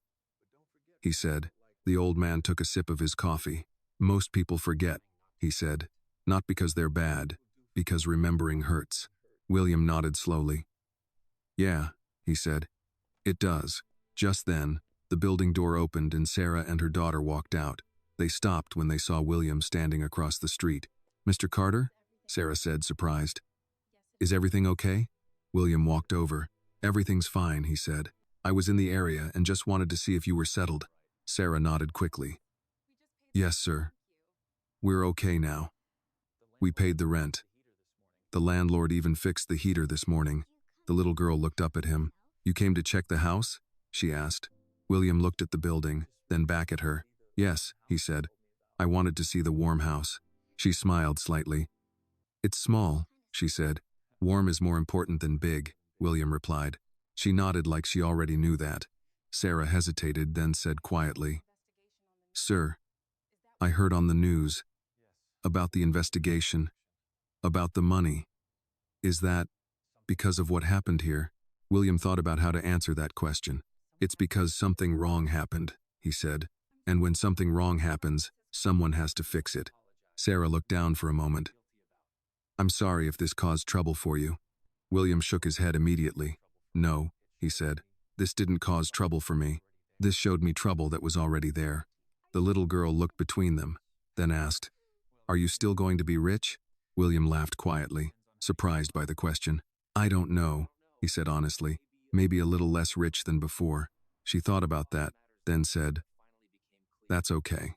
he said. The old man took a sip of his coffee. "Most people forget," he said. "Not because they're bad, because remembering hurts." William nodded slowly. "Yeah," he said. "It does." Just then, the building door opened and Sarah and her daughter walked out. They stopped when they saw William standing across the street. "Mr. Carter?" Sarah said, surprised. "Is everything okay?" William walked over. "Everything's fine," he said. "I was in the area and just wanted to see if you were settled." Sarah nodded quickly. "Yes, sir. We're okay now. We paid the rent. The landlord even fixed the heater this morning." The little girl looked up at him. "You came to check the house?" she asked. William looked at the building, then back at her. "Yes," he said. "I wanted to see the warm house." She smiled slightly. "It's small," she said. "Warm is more important than big," William replied. She nodded like she already knew that. Sarah hesitated, then said quietly, "Sir, I heard on the news about the investigation, about the money. Is that because of what happened here?" William thought about how to answer that question. "It's because something wrong happened," he said. "And when something wrong happens, someone has to fix it." Sarah looked down for a moment. "I'm sorry if this caused trouble for you." William shook his head immediately. "No," he said. "This didn't cause trouble for me. This showed me trouble that was already there. The little girl looked between them, then asked, "Are you still going to be rich?" William laughed quietly, surprised by the question. "I don't know," he said honestly. "Maybe a little less rich than before." She thought about that, then said, "That's okay.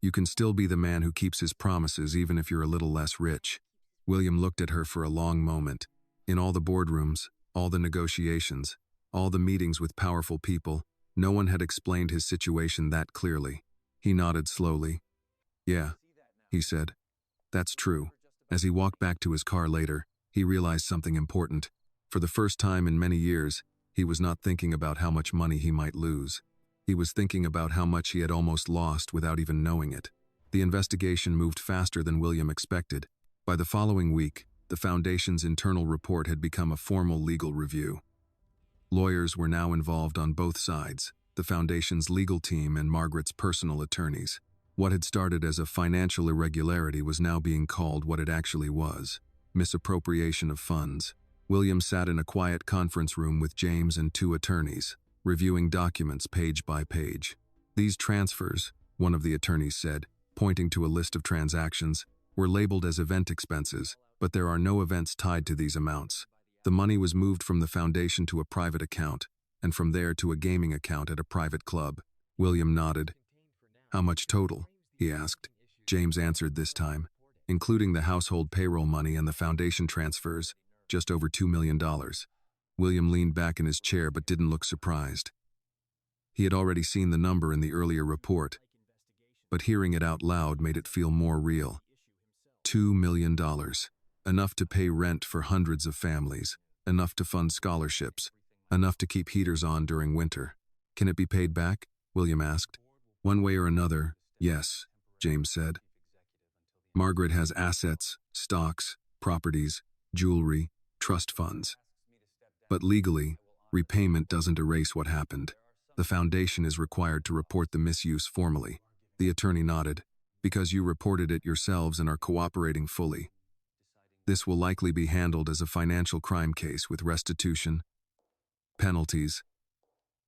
You can still be the man who keeps his promises even if you're a little less rich." William looked at her for a long moment. In all the boardrooms, all the negotiations, all the meetings with powerful people, no one had explained his situation that clearly. He nodded slowly. "Yeah," he said. "That's true." As he walked back to his car later, he realized something important. For the first time in many years, he was not thinking about how much money he might lose. He was thinking about how much he had almost lost without even knowing it. The investigation moved faster than William expected. By the following week, the Foundation's internal report had become a formal legal review. Lawyers were now involved on both sides, the Foundation's legal team and Margaret's personal attorneys. What had started as a financial irregularity was now being called what it actually was: misappropriation of funds. William sat in a quiet conference room with James and two attorneys, reviewing documents page by page. "These transfers," one of the attorneys said, pointing to a list of transactions, "were labeled as event expenses, but there are no events tied to these amounts. The money was moved from the Foundation to a private account, and from there to a gaming account at a private club." William nodded. "How much total?" he asked. James answered this time. "Including the household payroll money and the Foundation transfers, just over $2 million. William leaned back in his chair but didn't look surprised. He had already seen the number in the earlier report, but hearing it out loud made it feel more real. $2 million. Enough to pay rent for hundreds of families, enough to fund scholarships, enough to keep heaters on during winter. "Can it be paid back?" William asked. "One way or another, yes," James said. "Margaret has assets, stocks, properties, jewelry, trust funds. But legally, repayment doesn't erase what happened. The Foundation is required to report the misuse formally." The attorney nodded. "Because you reported it yourselves and are cooperating fully. This will likely be handled as a financial crime case with restitution, penalties,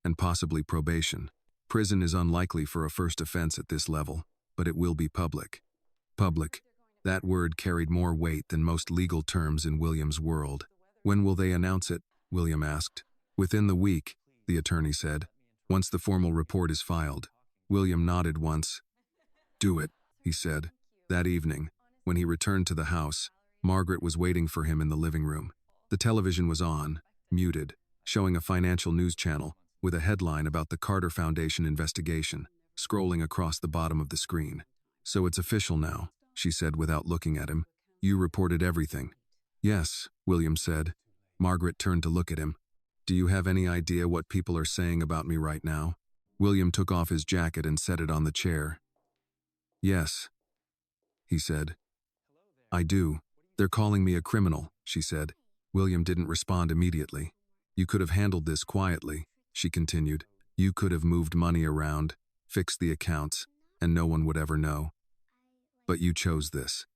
and possibly probation. Prison is unlikely for a first offense at this level, but it will be public." Public. That word carried more weight than most legal terms in William's world. "When will they announce it?" William asked. "Within the week," the attorney said. "Once the formal report is filed." William nodded once. "Do it," he said. That evening, when he returned to the house, Margaret was waiting for him in the living room. The television was on, muted, showing a financial news channel with a headline about the Carter Foundation investigation, scrolling across the bottom of the screen. "So it's official now," she said without looking at him. "You reported everything." "Yes," William said. Margaret turned to look at him. "Do you have any idea what people are saying about me right now?" William took off his jacket and set it on the chair. "Yes," he said. "I do. They're calling me a criminal," she said. William didn't respond immediately. "You could have handled this quietly," she continued. "You could have moved money around, fixed the accounts, and no one would ever know. But you chose this.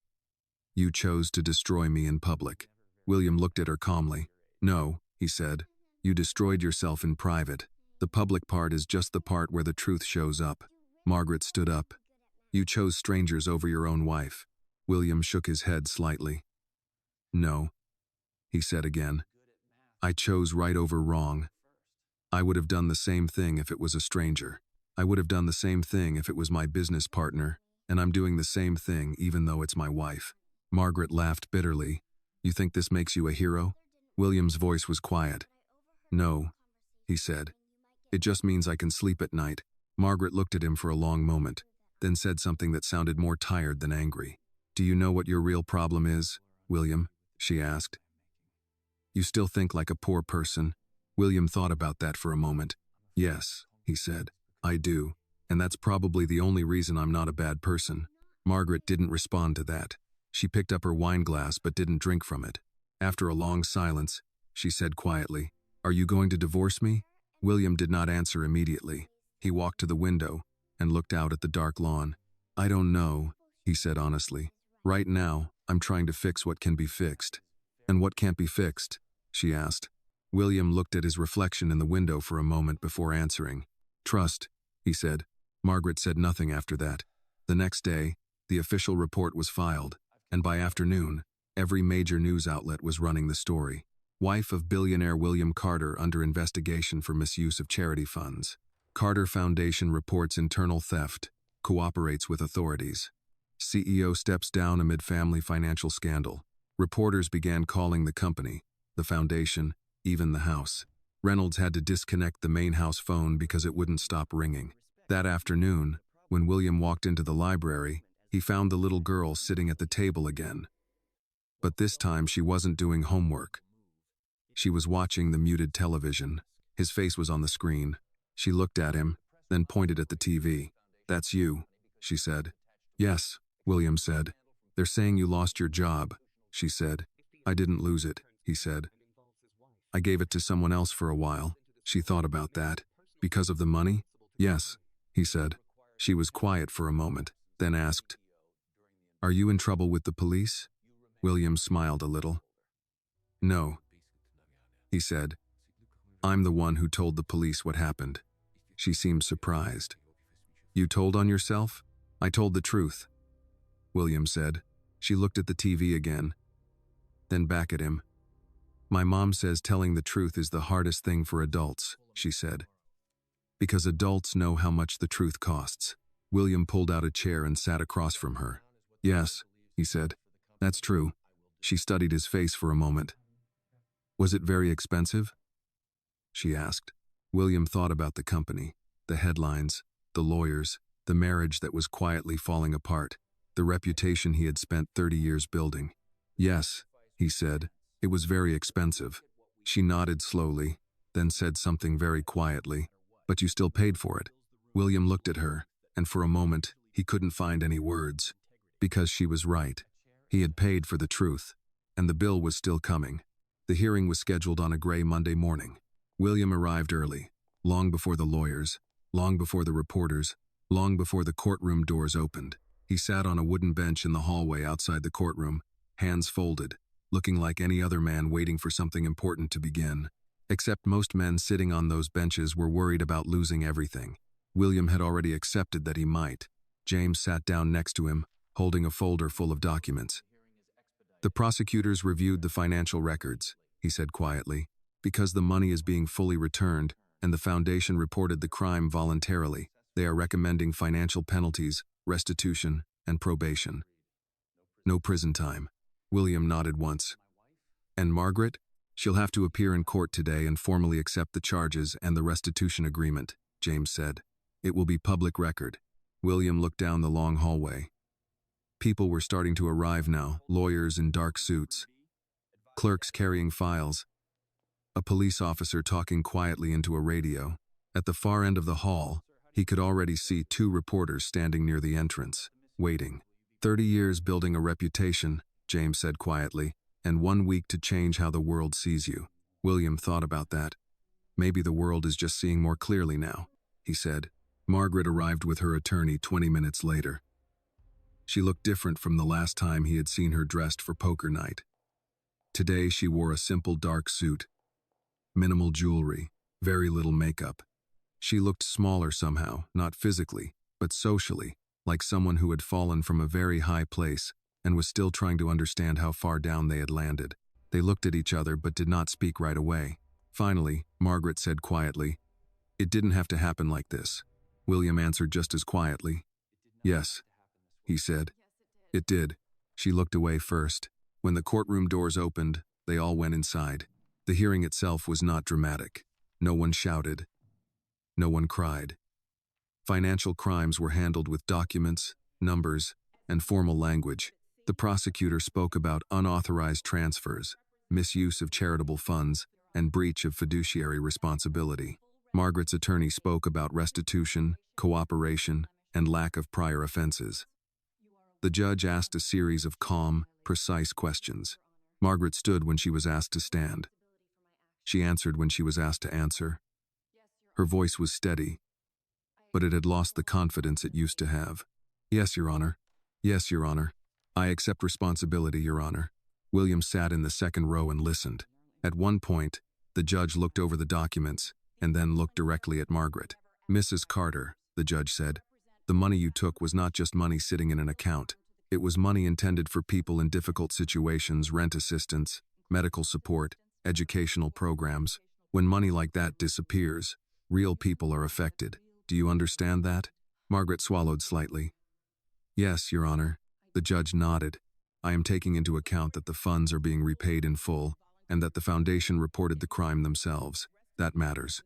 You chose to destroy me in public." William looked at her calmly. "No," he said. "You destroyed yourself in private. The public part is just the part where the truth shows up." Margaret stood up. "You chose strangers over your own wife." William shook his head slightly. "No," he said again. "I chose right over wrong. I would have done the same thing if it was a stranger. I would have done the same thing if it was my business partner, and I'm doing the same thing even though it's my wife." Margaret laughed bitterly. "You think this makes you a hero?" William's voice was quiet. "No," he said. "It just means I can sleep at night." Margaret looked at him for a long moment, then said something that sounded more tired than angry. "Do you know what your real problem is, William?" she asked. "You still think like a poor person." William thought about that for a moment. "Yes," he said, "I do, and that's probably the only reason I'm not a bad person." Margaret didn't respond to that. She picked up her wine glass but didn't drink from it. After a long silence, she said quietly, "Are you going to divorce me?" William did not answer immediately. He walked to the window and looked out at the dark lawn. "I don't know," he said honestly. "Right now, I'm trying to fix what can be fixed." "And what can't be fixed?" she asked. William looked at his reflection in the window for a moment before answering. Trust, he said. Margaret said nothing after that. The next day, the official report was filed, and by afternoon, every major news outlet was running the story. Wife of billionaire William Carter under investigation for misuse of charity funds. Carter Foundation reports internal theft, cooperates with authorities. CEO steps down amid family financial scandal. Reporters began calling the company, the foundation, even the house. Reynolds had to disconnect the main house phone because it wouldn't stop ringing. That afternoon, when William walked into the library, he found the little girl sitting at the table again. But this time she wasn't doing homework. She was watching the muted television. His face was on the screen. She looked at him, then pointed at the TV. "That's you," she said. "Yes," William said. "They're saying you lost your job," she said. "I didn't lose it," he said. "I gave it to someone else for a while." She thought about that. "Because of the money?" "Yes," he said. She was quiet for a moment, then asked, "Are you in trouble with the police?" William smiled a little. "No," he said. "I'm the one who told the police what happened." She seemed surprised. "You told on yourself?" "I told the truth," William said. She looked at the TV again, then back at him. "My mom says telling the truth is the hardest thing for adults," she said. "Because adults know how much the truth costs." William pulled out a chair and sat across from her. "Yes," he said. "That's true." She studied his face for a moment. "Was it very expensive?" she asked. William thought about the company, the headlines, the lawyers, the marriage that was quietly falling apart, the reputation he had spent 30 years building. "Yes," he said. "It was very expensive." She nodded slowly, then said something very quietly. "But you still paid for it." William looked at her, and for a moment, he couldn't find any words. Because she was right. He had paid for the truth, and the bill was still coming. The hearing was scheduled on a gray Monday morning. William arrived early, long before the lawyers, long before the reporters, long before the courtroom doors opened. He sat on a wooden bench in the hallway outside the courtroom, hands folded, looking like any other man waiting for something important to begin. Except most men sitting on those benches were worried about losing everything. William had already accepted that he might. James sat down next to him, holding a folder full of documents. "The prosecutors reviewed the financial records," he said quietly. "Because the money is being fully returned, and the foundation reported the crime voluntarily, they are recommending financial penalties, restitution, and probation. No prison time." William nodded once. "And Margaret? She'll have to appear in court today and formally accept the charges and the restitution agreement," James said. "It will be public record." William looked down the long hallway. People were starting to arrive now, lawyers in dark suits, clerks carrying files, a police officer talking quietly into a radio. At the far end of the hall, he could already see 2 reporters standing near the entrance, waiting. 30 years building a reputation," James said quietly, "and 1 week to change how the world sees you." William thought about that. "Maybe the world is just seeing more clearly now," he said. Margaret arrived with her attorney 20 minutes later. She looked different from the last time he had seen her dressed for poker night. Today she wore a simple dark suit, minimal jewelry, very little makeup. She looked smaller somehow, not physically, but socially, like someone who had fallen from a very high place and was still trying to understand how far down they had landed. They looked at each other but did not speak right away. Finally, Margaret said quietly, "It didn't have to happen like this." William answered just as quietly, "Yes," he said. "It did." She looked away first. When the courtroom doors opened, they all went inside. The hearing itself was not dramatic. No one shouted. No one cried. Financial crimes were handled with documents, numbers, and formal language. The prosecutor spoke about unauthorized transfers, misuse of charitable funds, and breach of fiduciary responsibility. Margaret's attorney spoke about restitution, cooperation, and lack of prior offenses. The judge asked a series of calm, precise questions. Margaret stood when she was asked to stand. She answered when she was asked to answer. Her voice was steady, but it had lost the confidence it used to have. "Yes, Your Honor. Yes, Your Honor. I accept responsibility, Your Honor." William sat in the second row and listened. At one point, the judge looked over the documents and then looked directly at Margaret. Mrs. Carter, the judge said, the money you took was not just money sitting in an account. It was money intended for people in difficult situations, rent assistance, medical support, educational programs. When money like that disappears, real people are affected. Do you understand that? Margaret swallowed slightly. Yes, Your Honor. The judge nodded. I am taking into account that the funds are being repaid in full and that the foundation reported the crime themselves. That matters.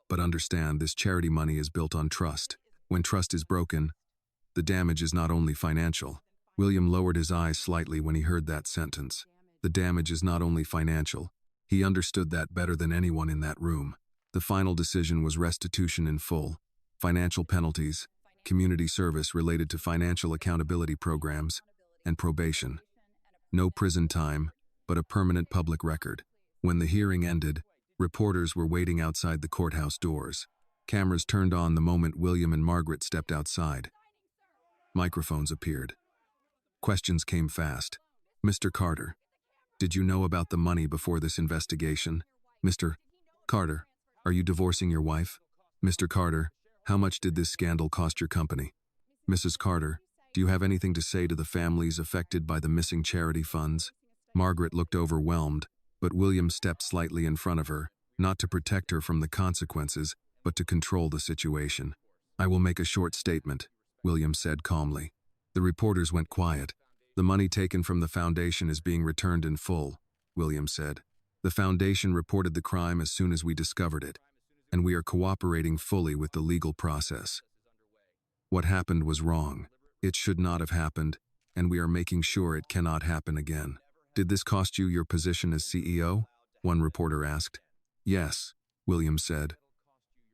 But understand, this charity money is built on trust. When trust is broken, the damage is not only financial. William lowered his eyes slightly when he heard that sentence. The damage is not only financial. He understood that better than anyone in that room. The final decision was restitution in full, financial penalties, community service related to financial accountability programs, and probation. No prison time, but a permanent public record. When the hearing ended, reporters were waiting outside the courthouse doors. Cameras turned on the moment William and Margaret stepped outside. Microphones appeared. Questions came fast. Mr. Carter, did you know about the money before this investigation? Mr. Carter, are you divorcing your wife? Mr. Carter, how much did this scandal cost your company? Mrs. Carter, do you have anything to say to the families affected by the missing charity funds? Margaret looked overwhelmed, but William stepped slightly in front of her, not to protect her from the consequences, but to control the situation. I will make a short statement, William said calmly. The reporters went quiet. The money taken from the foundation is being returned in full, William said. The foundation reported the crime as soon as we discovered it, and we are cooperating fully with the legal process. What happened was wrong. It should not have happened, and we are making sure it cannot happen again. Did this cost you your position as CEO? One reporter asked. Yes, William said.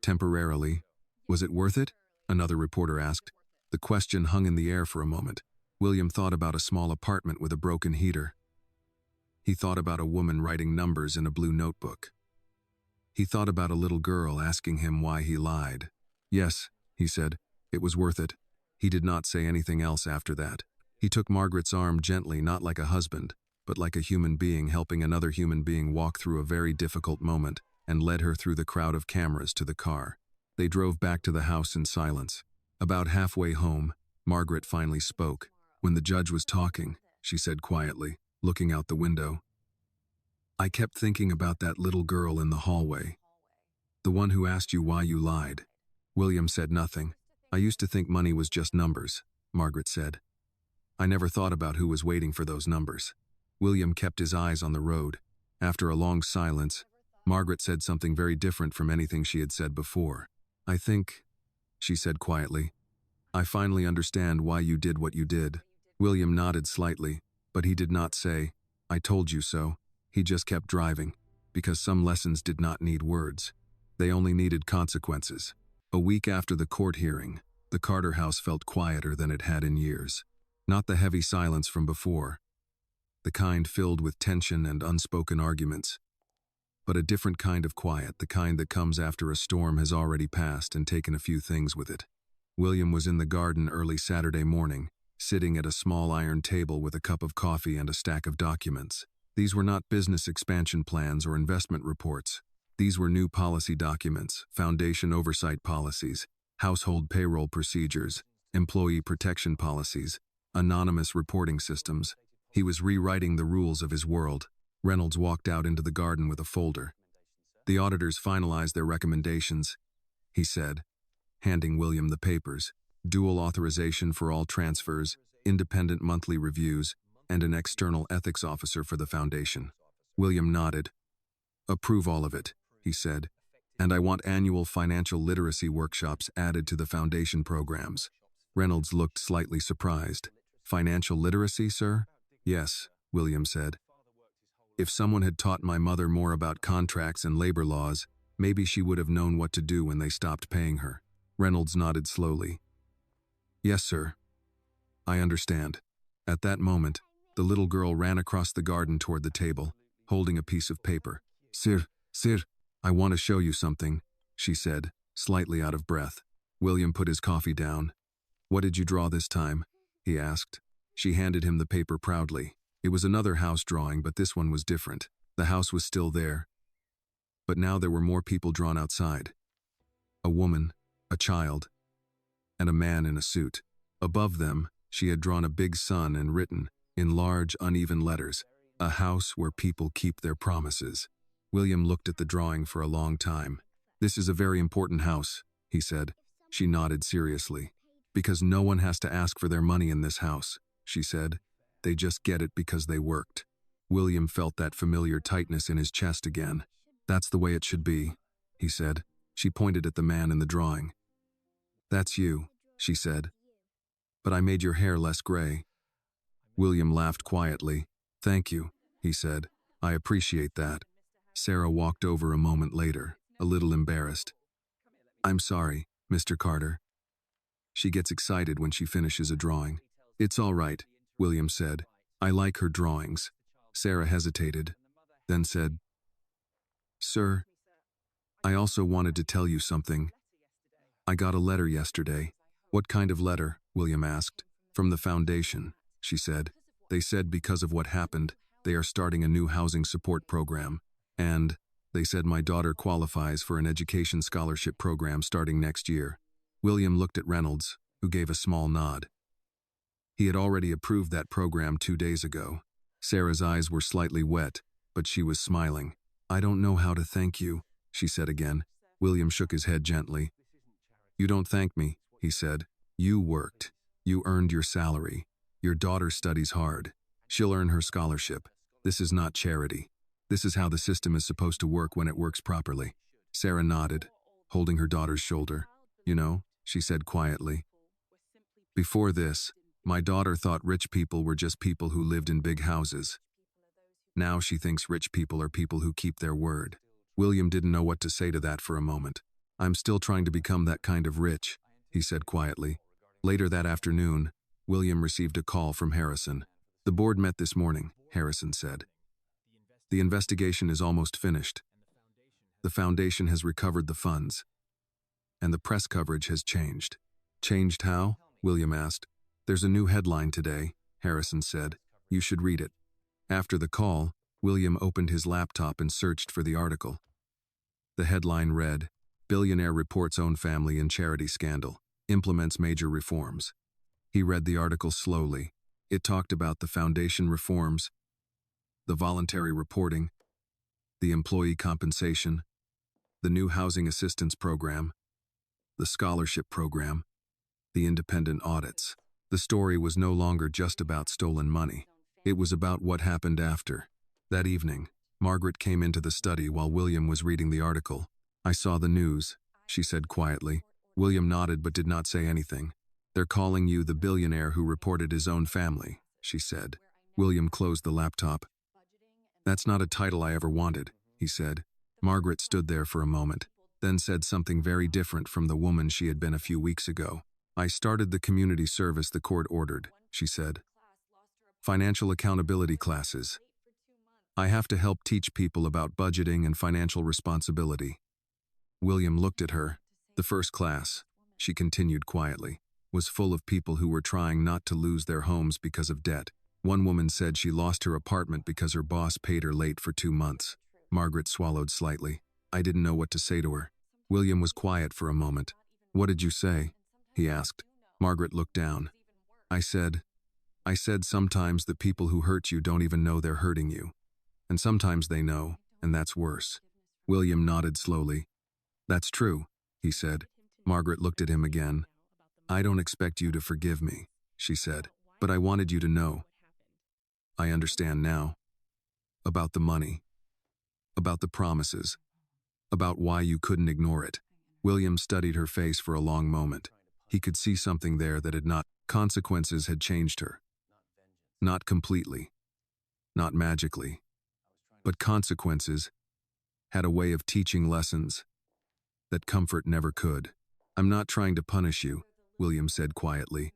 Temporarily. Was it worth it? Another reporter asked. The question hung in the air for a moment. William thought about a small apartment with a broken heater. He thought about a woman writing numbers in a blue notebook. He thought about a little girl asking him why he lied. Yes, he said, it was worth it. He did not say anything else after that. He took Margaret's arm gently, not like a husband, but like a human being helping another human being walk through a very difficult moment, and led her through the crowd of cameras to the car. They drove back to the house in silence. About halfway home, Margaret finally spoke. When the judge was talking, she said quietly, looking out the window, I kept thinking about that little girl in the hallway. The one who asked you why you lied. William said nothing. I used to think money was just numbers, Margaret said. I never thought about who was waiting for those numbers. William kept his eyes on the road. After a long silence, Margaret said something very different from anything she had said before. I think, she said quietly, I finally understand why you did what you did. William nodded slightly, but he did not say, I told you so. He just kept driving, because some lessons did not need words. They only needed consequences. A week after the court hearing, the Carter house felt quieter than it had in years. Not the heavy silence from before, the kind filled with tension and unspoken arguments, but a different kind of quiet, the kind that comes after a storm has already passed and taken a few things with it. William was in the garden early Saturday morning, sitting at a small iron table with a cup of coffee and a stack of documents. These were not business expansion plans or investment reports. These were new policy documents, foundation oversight policies, household payroll procedures, employee protection policies, anonymous reporting systems. He was rewriting the rules of his world. Reynolds walked out into the garden with a folder. The auditors finalized their recommendations, he said, handing William the papers. Dual authorization for all transfers, independent monthly reviews, and an external ethics officer for the foundation. William nodded. Approve all of it, he said, and I want annual financial literacy workshops added to the foundation programs. Reynolds looked slightly surprised. Financial literacy, sir? Yes, William said. If someone had taught my mother more about contracts and labor laws, maybe she would have known what to do when they stopped paying her. Reynolds nodded slowly. Yes, sir. I understand. At that moment, the little girl ran across the garden toward the table, holding a piece of paper. Sir, I want to show you something, she said, slightly out of breath. William put his coffee down. What did you draw this time? He asked. She handed him the paper proudly. It was another house drawing, but this one was different. The house was still there, but now there were more people drawn outside. A woman, a child, and a man in a suit. Above them, she had drawn a big sun and written, in large, uneven letters, "A house where people keep their promises." William looked at the drawing for a long time. "This is a very important house," he said. She nodded seriously. "Because no one has to ask for their money in this house," she said. "They just get it because they worked." William felt that familiar tightness in his chest again. "That's the way it should be," he said. She pointed at the man in the drawing. "That's you," she said. "But I made your hair less gray." William laughed quietly. "Thank you," he said. "I appreciate that." Sarah walked over a moment later, a little embarrassed. "I'm sorry, Mr. Carter." She gets excited when she finishes a drawing. "It's all right," William said. "I like her drawings." Sarah hesitated, then said, "Sir, I also wanted to tell you something. I got a letter yesterday." "What kind of letter?" William asked. "From the foundation," she said. "They said because of what happened, they are starting a new housing support program. And they said my daughter qualifies for an education scholarship program starting next year." William looked at Reynolds, who gave a small nod. He had already approved that program 2 days ago. Sarah's eyes were slightly wet, but she was smiling. "I don't know how to thank you," she said again. William shook his head gently. "You don't thank me," he said. "You worked. You earned your salary. Your daughter studies hard. She'll earn her scholarship. This is not charity. This is how the system is supposed to work when it works properly." Sarah nodded, holding her daughter's shoulder. "You know," she said quietly, "before this, my daughter thought rich people were just people who lived in big houses. Now she thinks rich people are people who keep their word." William didn't know what to say to that for a moment. "I'm still trying to become that kind of rich," he said quietly. Later that afternoon, William received a call from Harrison. "The board met this morning," Harrison said. "The investigation is almost finished. The foundation has recovered the funds. And the press coverage has changed." "Changed how?" William asked. "There's a new headline today," Harrison said. "You should read it." After the call, William opened his laptop and searched for the article. The headline read, "Billionaire reports own family in charity scandal, implements major reforms." He read the article slowly. It talked about the foundation reforms, the voluntary reporting, the employee compensation, the new housing assistance program, the scholarship program, the independent audits. The story was no longer just about stolen money. It was about what happened after. That evening, Margaret came into the study while William was reading the article. "I saw the news," she said quietly. William nodded but did not say anything. "They're calling you the billionaire who reported his own family," she said. William closed the laptop. "That's not a title I ever wanted," he said. Margaret stood there for a moment, then said something very different from the woman she had been a few weeks ago. "I started the community service the court ordered," she said. "Financial accountability classes. I have to help teach people about budgeting and financial responsibility." William looked at her. "The first class," she continued quietly, "was full of people who were trying not to lose their homes because of debt. One woman said she lost her apartment because her boss paid her late for 2 months. Margaret swallowed slightly. I didn't know what to say to her. William was quiet for a moment. "What did you say?" he asked. Margaret looked down. I said sometimes the people who hurt you don't even know they're hurting you. And sometimes they know, and that's worse." William nodded slowly. "That's true," he said. Margaret looked at him again. "I don't expect you to forgive me," she said, "but I wanted you to know. I understand now. About the money. About the promises. About why you couldn't ignore it." William studied her face for a long moment. He could see something there that had not. Consequences had changed her. Not completely. Not magically. But consequences had a way of teaching lessons that comfort never could. "I'm not trying to punish you," William said quietly.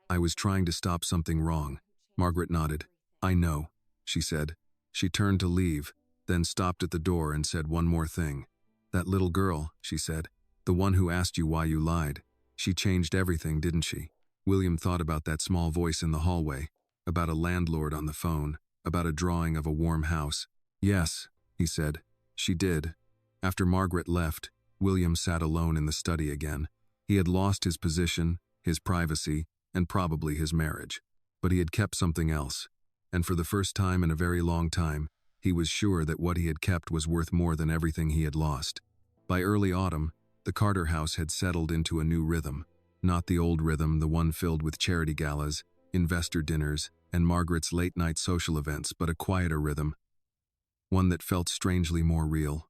"I was trying to stop something wrong." Margaret nodded. "I know," she said. She turned to leave, then stopped at the door and said one more thing. "That little girl," she said, "the one who asked you why you lied. She changed everything, didn't she?" William thought about that small voice in the hallway, about a landlord on the phone, about a drawing of a warm house. "Yes," he said, "she did." After Margaret left, William sat alone in the study again. He had lost his position, his privacy, and probably his marriage. But he had kept something else. And for the first time in a very long time, he was sure that what he had kept was worth more than everything he had lost. By early autumn, the Carter house had settled into a new rhythm. Not the old rhythm, the one filled with charity galas, investor dinners, and Margaret's late-night social events, but a quieter rhythm. One that felt strangely more real.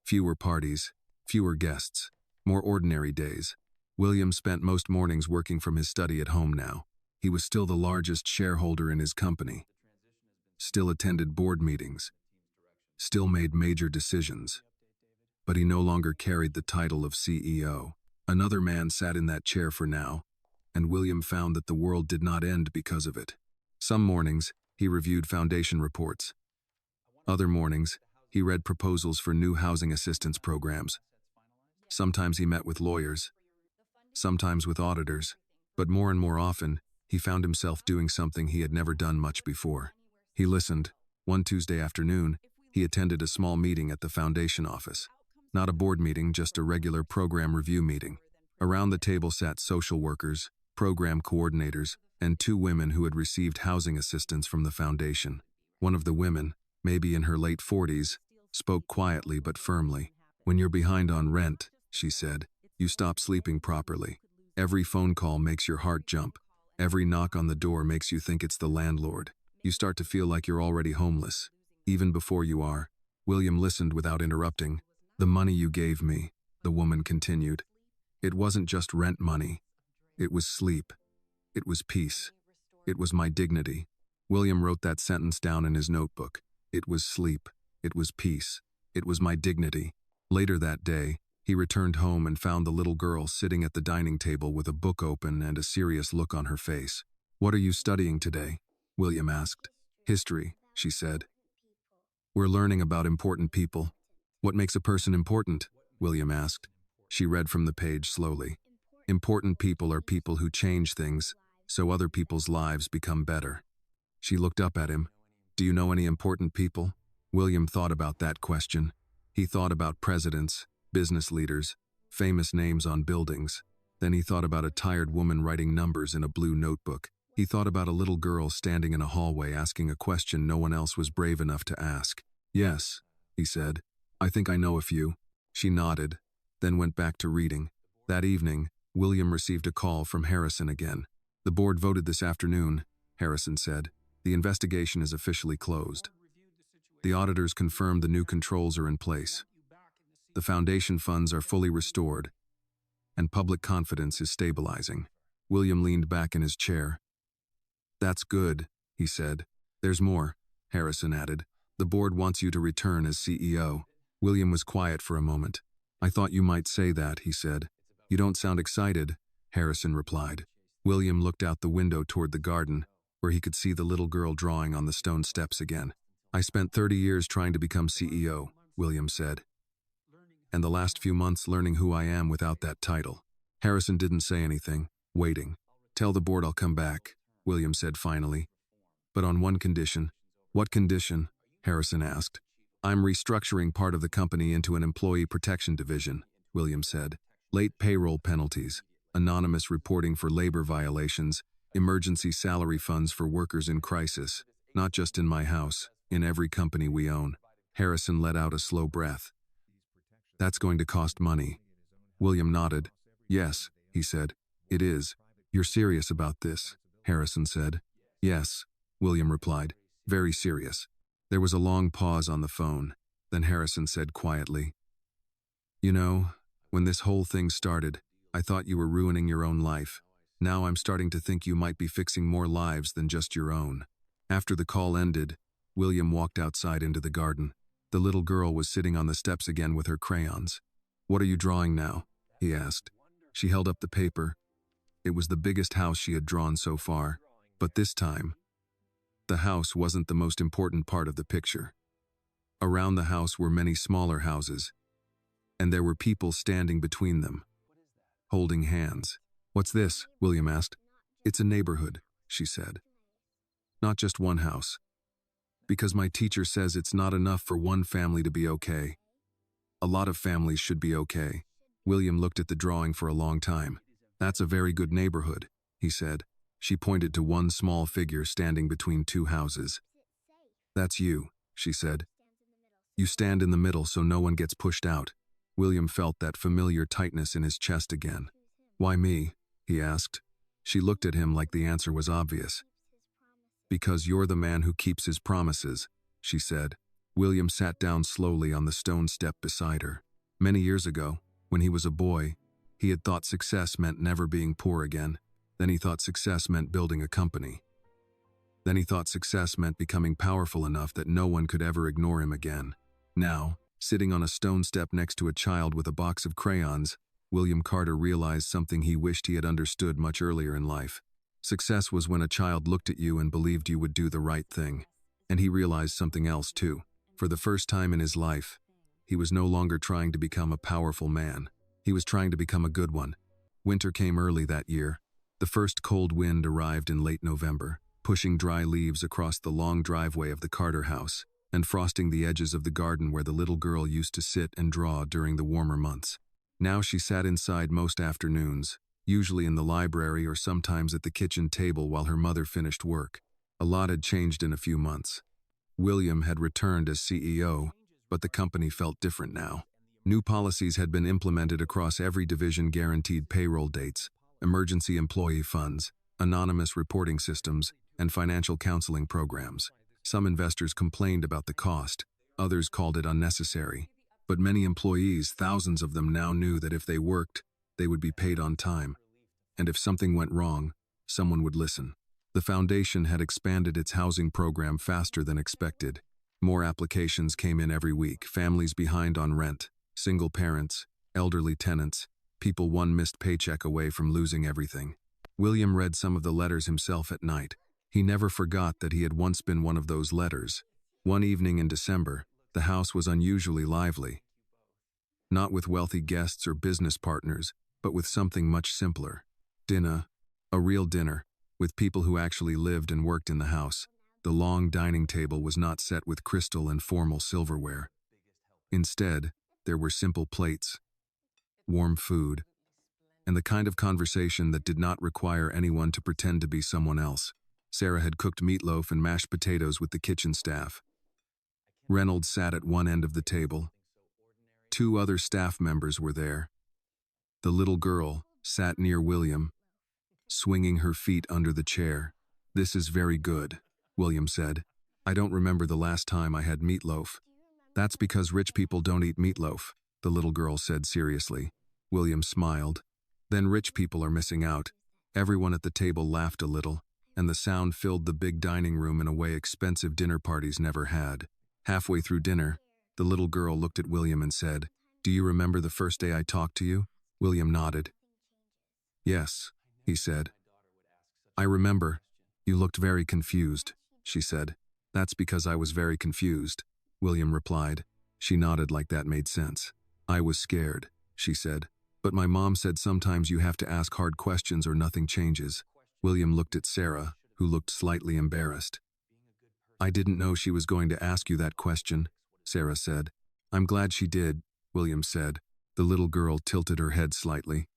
Fewer parties, fewer guests, more ordinary days. William spent most mornings working from his study at home now. He was still the largest shareholder in his company. Still attended board meetings. Still made major decisions. But he no longer carried the title of CEO. Another man sat in that chair for now, and William found that the world did not end because of it. Some mornings, he reviewed foundation reports. Other mornings, he read proposals for new housing assistance programs. Sometimes he met with lawyers, sometimes with auditors, but more and more often, he found himself doing something he had never done much before. He listened. One Tuesday afternoon, he attended a small meeting at the foundation office. Not a board meeting, just a regular program review meeting. Around the table sat social workers, program coordinators, and two women who had received housing assistance from the foundation. One of the women, maybe in her late 40s, spoke quietly but firmly. "When you're behind on rent," she said, "you stop sleeping properly. Every phone call makes your heart jump. Every knock on the door makes you think it's the landlord. You start to feel like you're already homeless, even before you are." William listened without interrupting. "The money you gave me," the woman continued. "It wasn't just rent money. It was sleep. It was peace. It was my dignity." William wrote that sentence down in his notebook. It was sleep. It was peace. It was my dignity. Later that day, he returned home and found the little girl sitting at the dining table with a book open and a serious look on her face. "What are you studying today?" William asked. "History," she said. "We're learning about important people." "What makes a person important?" William asked. She read from the page slowly. "Important people are people who change things, so other people's lives become better." She looked up at him. "Do you know any important people?" William thought about that question. He thought about presidents, business leaders, famous names on buildings. Then he thought about a tired woman writing numbers in a blue notebook. He thought about a little girl standing in a hallway asking a question no one else was brave enough to ask. "Yes," he said. "I think I know a few." She nodded, then went back to reading. That evening, William received a call from Harrison again. "The board voted this afternoon," Harrison said. "The investigation is officially closed. The auditors confirmed the new controls are in place. The foundation funds are fully restored, and public confidence is stabilizing." William leaned back in his chair. "That's good," he said. "There's more," Harrison added. "The board wants you to return as CEO." William was quiet for a moment. "I thought you might say that," he said. "You don't sound excited," Harrison replied. William looked out the window toward the garden, where he could see the little girl drawing on the stone steps again. "I spent 30 years trying to become CEO," William said. "And the last few months learning who I am without that title." Harrison didn't say anything, waiting. "Tell the board I'll come back," William said finally. "But on one condition." "What condition?" Harrison asked. "I'm restructuring part of the company into an employee protection division," William said. "Late payroll penalties, anonymous reporting for labor violations, emergency salary funds for workers in crisis, not just in my house, in every company we own." Harrison let out a slow breath. "That's going to cost money." William nodded. "Yes," he said. "It is." "You're serious about this?" Harrison said. "Yes," William replied. "Very serious." There was a long pause on the phone. Then Harrison said quietly, "You know, when this whole thing started, I thought you were ruining your own life. Now I'm starting to think you might be fixing more lives than just your own." After the call ended, William walked outside into the garden. The little girl was sitting on the steps again with her crayons. "What are you drawing now?" he asked. She held up the paper. It was the biggest house she had drawn so far, but this time, the house wasn't the most important part of the picture. Around the house were many smaller houses, and there were people standing between them, holding hands. "What's this?" William asked. "It's a neighborhood," she said. "Not just one house. Because my teacher says it's not enough for one family to be okay. A lot of families should be okay. William looked at the drawing for a long time. That's a very good neighborhood, he said. She pointed to one small figure standing between two houses. That's you, she said. You stand in the middle so no one gets pushed out. William felt that familiar tightness in his chest again. Why me? He asked. She looked at him like the answer was obvious. Because you're the man who keeps his promises, she said. William sat down slowly on the stone step beside her. Many years ago, when he was a boy, he had thought success meant never being poor again. Then he thought success meant building a company. Then he thought success meant becoming powerful enough that no one could ever ignore him again. Now, sitting on a stone step next to a child with a box of crayons, William Carter realized something he wished he had understood much earlier in life. Success was when a child looked at you and believed you would do the right thing. And he realized something else too. For the first time in his life, he was no longer trying to become a powerful man. He was trying to become a good one. Winter came early that year. The first cold wind arrived in late November, pushing dry leaves across the long driveway of the Carter house and frosting the edges of the garden where the little girl used to sit and draw during the warmer months. Now she sat inside most afternoons, usually in the library or sometimes at the kitchen table while her mother finished work. A lot had changed in a few months. William had returned as CEO, but the company felt different now. New policies had been implemented across every division: guaranteed payroll dates, emergency employee funds, anonymous reporting systems, and financial counseling programs. Some investors complained about the cost, others called it unnecessary. But many employees, thousands of them, now knew that if they worked, they would be paid on time. And if something went wrong, someone would listen. The foundation had expanded its housing program faster than expected. More applications came in every week: families behind on rent, single parents, elderly tenants, people one missed paycheck away from losing everything. William read some of the letters himself at night. He never forgot that he had once been one of those letters. One evening in December, the house was unusually lively. Not with wealthy guests or business partners, but with something much simpler. Dinner. A real dinner, with people who actually lived and worked in the house. The long dining table was not set with crystal and formal silverware. Instead, there were simple plates, warm food, and the kind of conversation that did not require anyone to pretend to be someone else. Sarah had cooked meatloaf and mashed potatoes with the kitchen staff. Reynolds sat at one end of the table. Two other staff members were there. The little girl sat near William, swinging her feet under the chair. "This is very good," William said. "I don't remember the last time I had meatloaf." "That's because rich people don't eat meatloaf," the little girl said seriously. William smiled. "Then rich people are missing out." Everyone at the table laughed a little, and the sound filled the big dining room in a way expensive dinner parties never had. Halfway through dinner, the little girl looked at William and said, "Do you remember the first day I talked to you?" William nodded. "Yes," he said. "I remember. You looked very confused," she said. "That's because I was very confused," William replied. She nodded like that made sense. "I was scared," she said. "But my mom said sometimes you have to ask hard questions or nothing changes." William looked at Sarah, who looked slightly embarrassed. "I didn't know she was going to ask you that question," Sarah said. "I'm glad she did," William said. The little girl tilted her head slightly.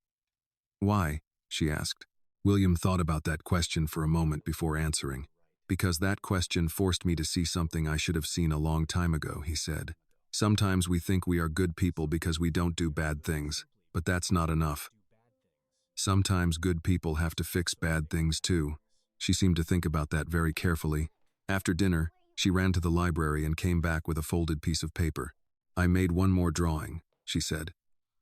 "Why?" she asked. William thought about that question for a moment before answering. "Because that question forced me to see something I should have seen a long time ago," he said. "Sometimes we think we are good people because we don't do bad things, but that's not enough. Sometimes good people have to fix bad things too." She seemed to think about that very carefully. After dinner, she ran to the library and came back with a folded piece of paper. "I made one more drawing," she said.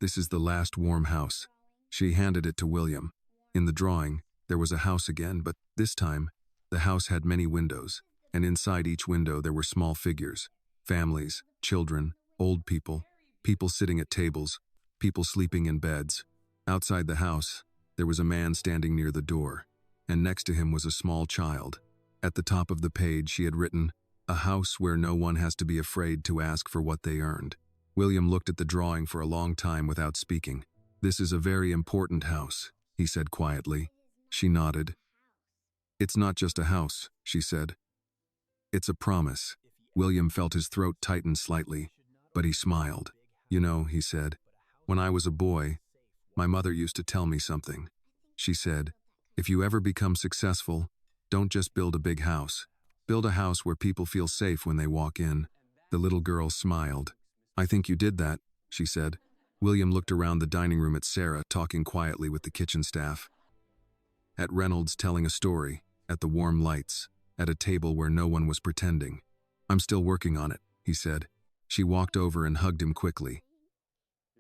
"This is the last warm house." She handed it to William. In the drawing, there was a house again, but this time, the house had many windows, and inside each window there were small figures: families, children, old people, people sitting at tables, people sleeping in beds. Outside the house, there was a man standing near the door, and next to him was a small child. At the top of the page she had written, "A house where no one has to be afraid to ask for what they earned." William looked at the drawing for a long time without speaking. "This is a very important house," he said quietly. She nodded. "It's not just a house," she said. "It's a promise." William felt his throat tighten slightly, but he smiled. You know, he said, when I was a boy, my mother used to tell me something. She said, if you ever become successful, don't just build a big house. Build a house where people feel safe when they walk in. The little girl smiled. I think you did that, she said. William looked around the dining room at Sarah talking quietly with the kitchen staff. At Reynolds telling a story, at the warm lights, at a table where no one was pretending. I'm still working on it, he said. She walked over and hugged him quickly,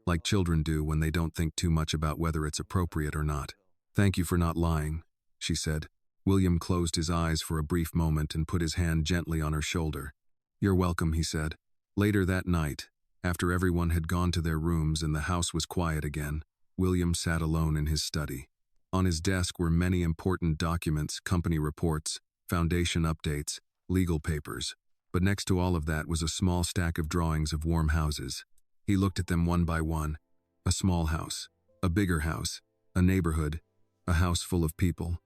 like children do when they don't think too much about whether it's appropriate or not. Thank you for not lying, she said. William closed his eyes for a brief moment and put his hand gently on her shoulder. You're welcome, he said. Later that night, after everyone had gone to their rooms and the house was quiet again, William sat alone in his study. On his desk were many important documents, company reports, foundation updates, legal papers. But next to all of that was a small stack of drawings of warm houses. He looked at them one by one. A small house, a bigger house, a neighborhood, a house full of people.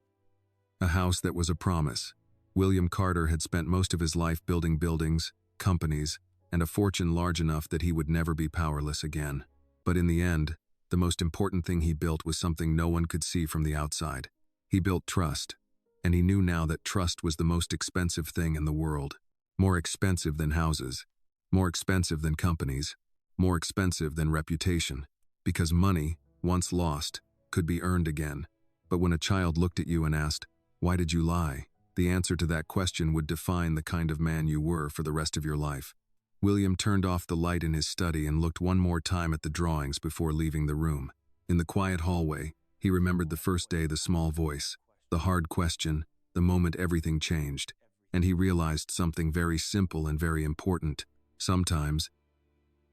A house that was a promise. William Carter had spent most of his life building buildings, companies, and a fortune large enough that he would never be powerless again. But in the end, the most important thing he built was something no one could see from the outside. He built trust, and he knew now that trust was the most expensive thing in the world. More expensive than houses, more expensive than companies, more expensive than reputation. Because money, once lost, could be earned again. But when a child looked at you and asked, "Why did you lie?" the answer to that question would define the kind of man you were for the rest of your life. William turned off the light in his study and looked one more time at the drawings before leaving the room. In the quiet hallway, he remembered the first day, the small voice, the hard question, the moment everything changed. And he realized something very simple and very important. Sometimes,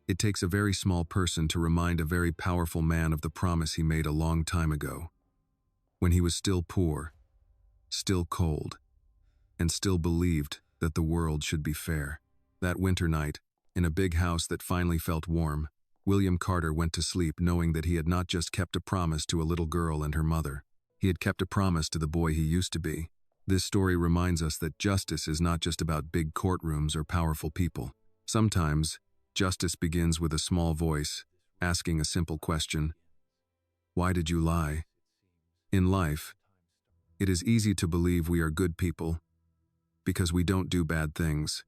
it takes a very small person to remind a very powerful man of the promise he made a long time ago, when he was still poor, still cold, and still believed that the world should be fair. That winter night, in a big house that finally felt warm, William Carter went to sleep knowing that he had not just kept a promise to a little girl and her mother. He had kept a promise to the boy he used to be. This story reminds us that justice is not just about big courtrooms or powerful people. Sometimes, justice begins with a small voice, asking a simple question. Why did you lie? In life, it is easy to believe we are good people because we don't do bad things.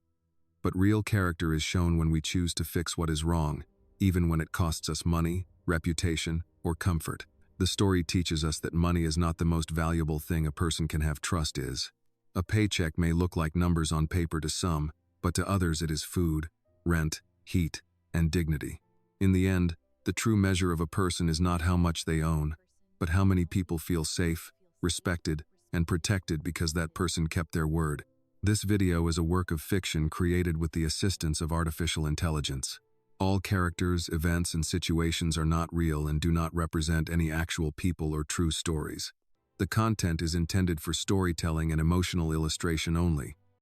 But real character is shown when we choose to fix what is wrong, even when it costs us money, reputation, or comfort. The story teaches us that money is not the most valuable thing a person can have. Trust is. A paycheck may look like numbers on paper to some, but to others it is food, rent, heat, and dignity. In the end, the true measure of a person is not how much they own, but how many people feel safe, respected, and protected because that person kept their word. This video is a work of fiction created with the assistance of artificial intelligence. All characters, events, and situations are not real and do not represent any actual people or true stories. The content is intended for storytelling and emotional illustration only.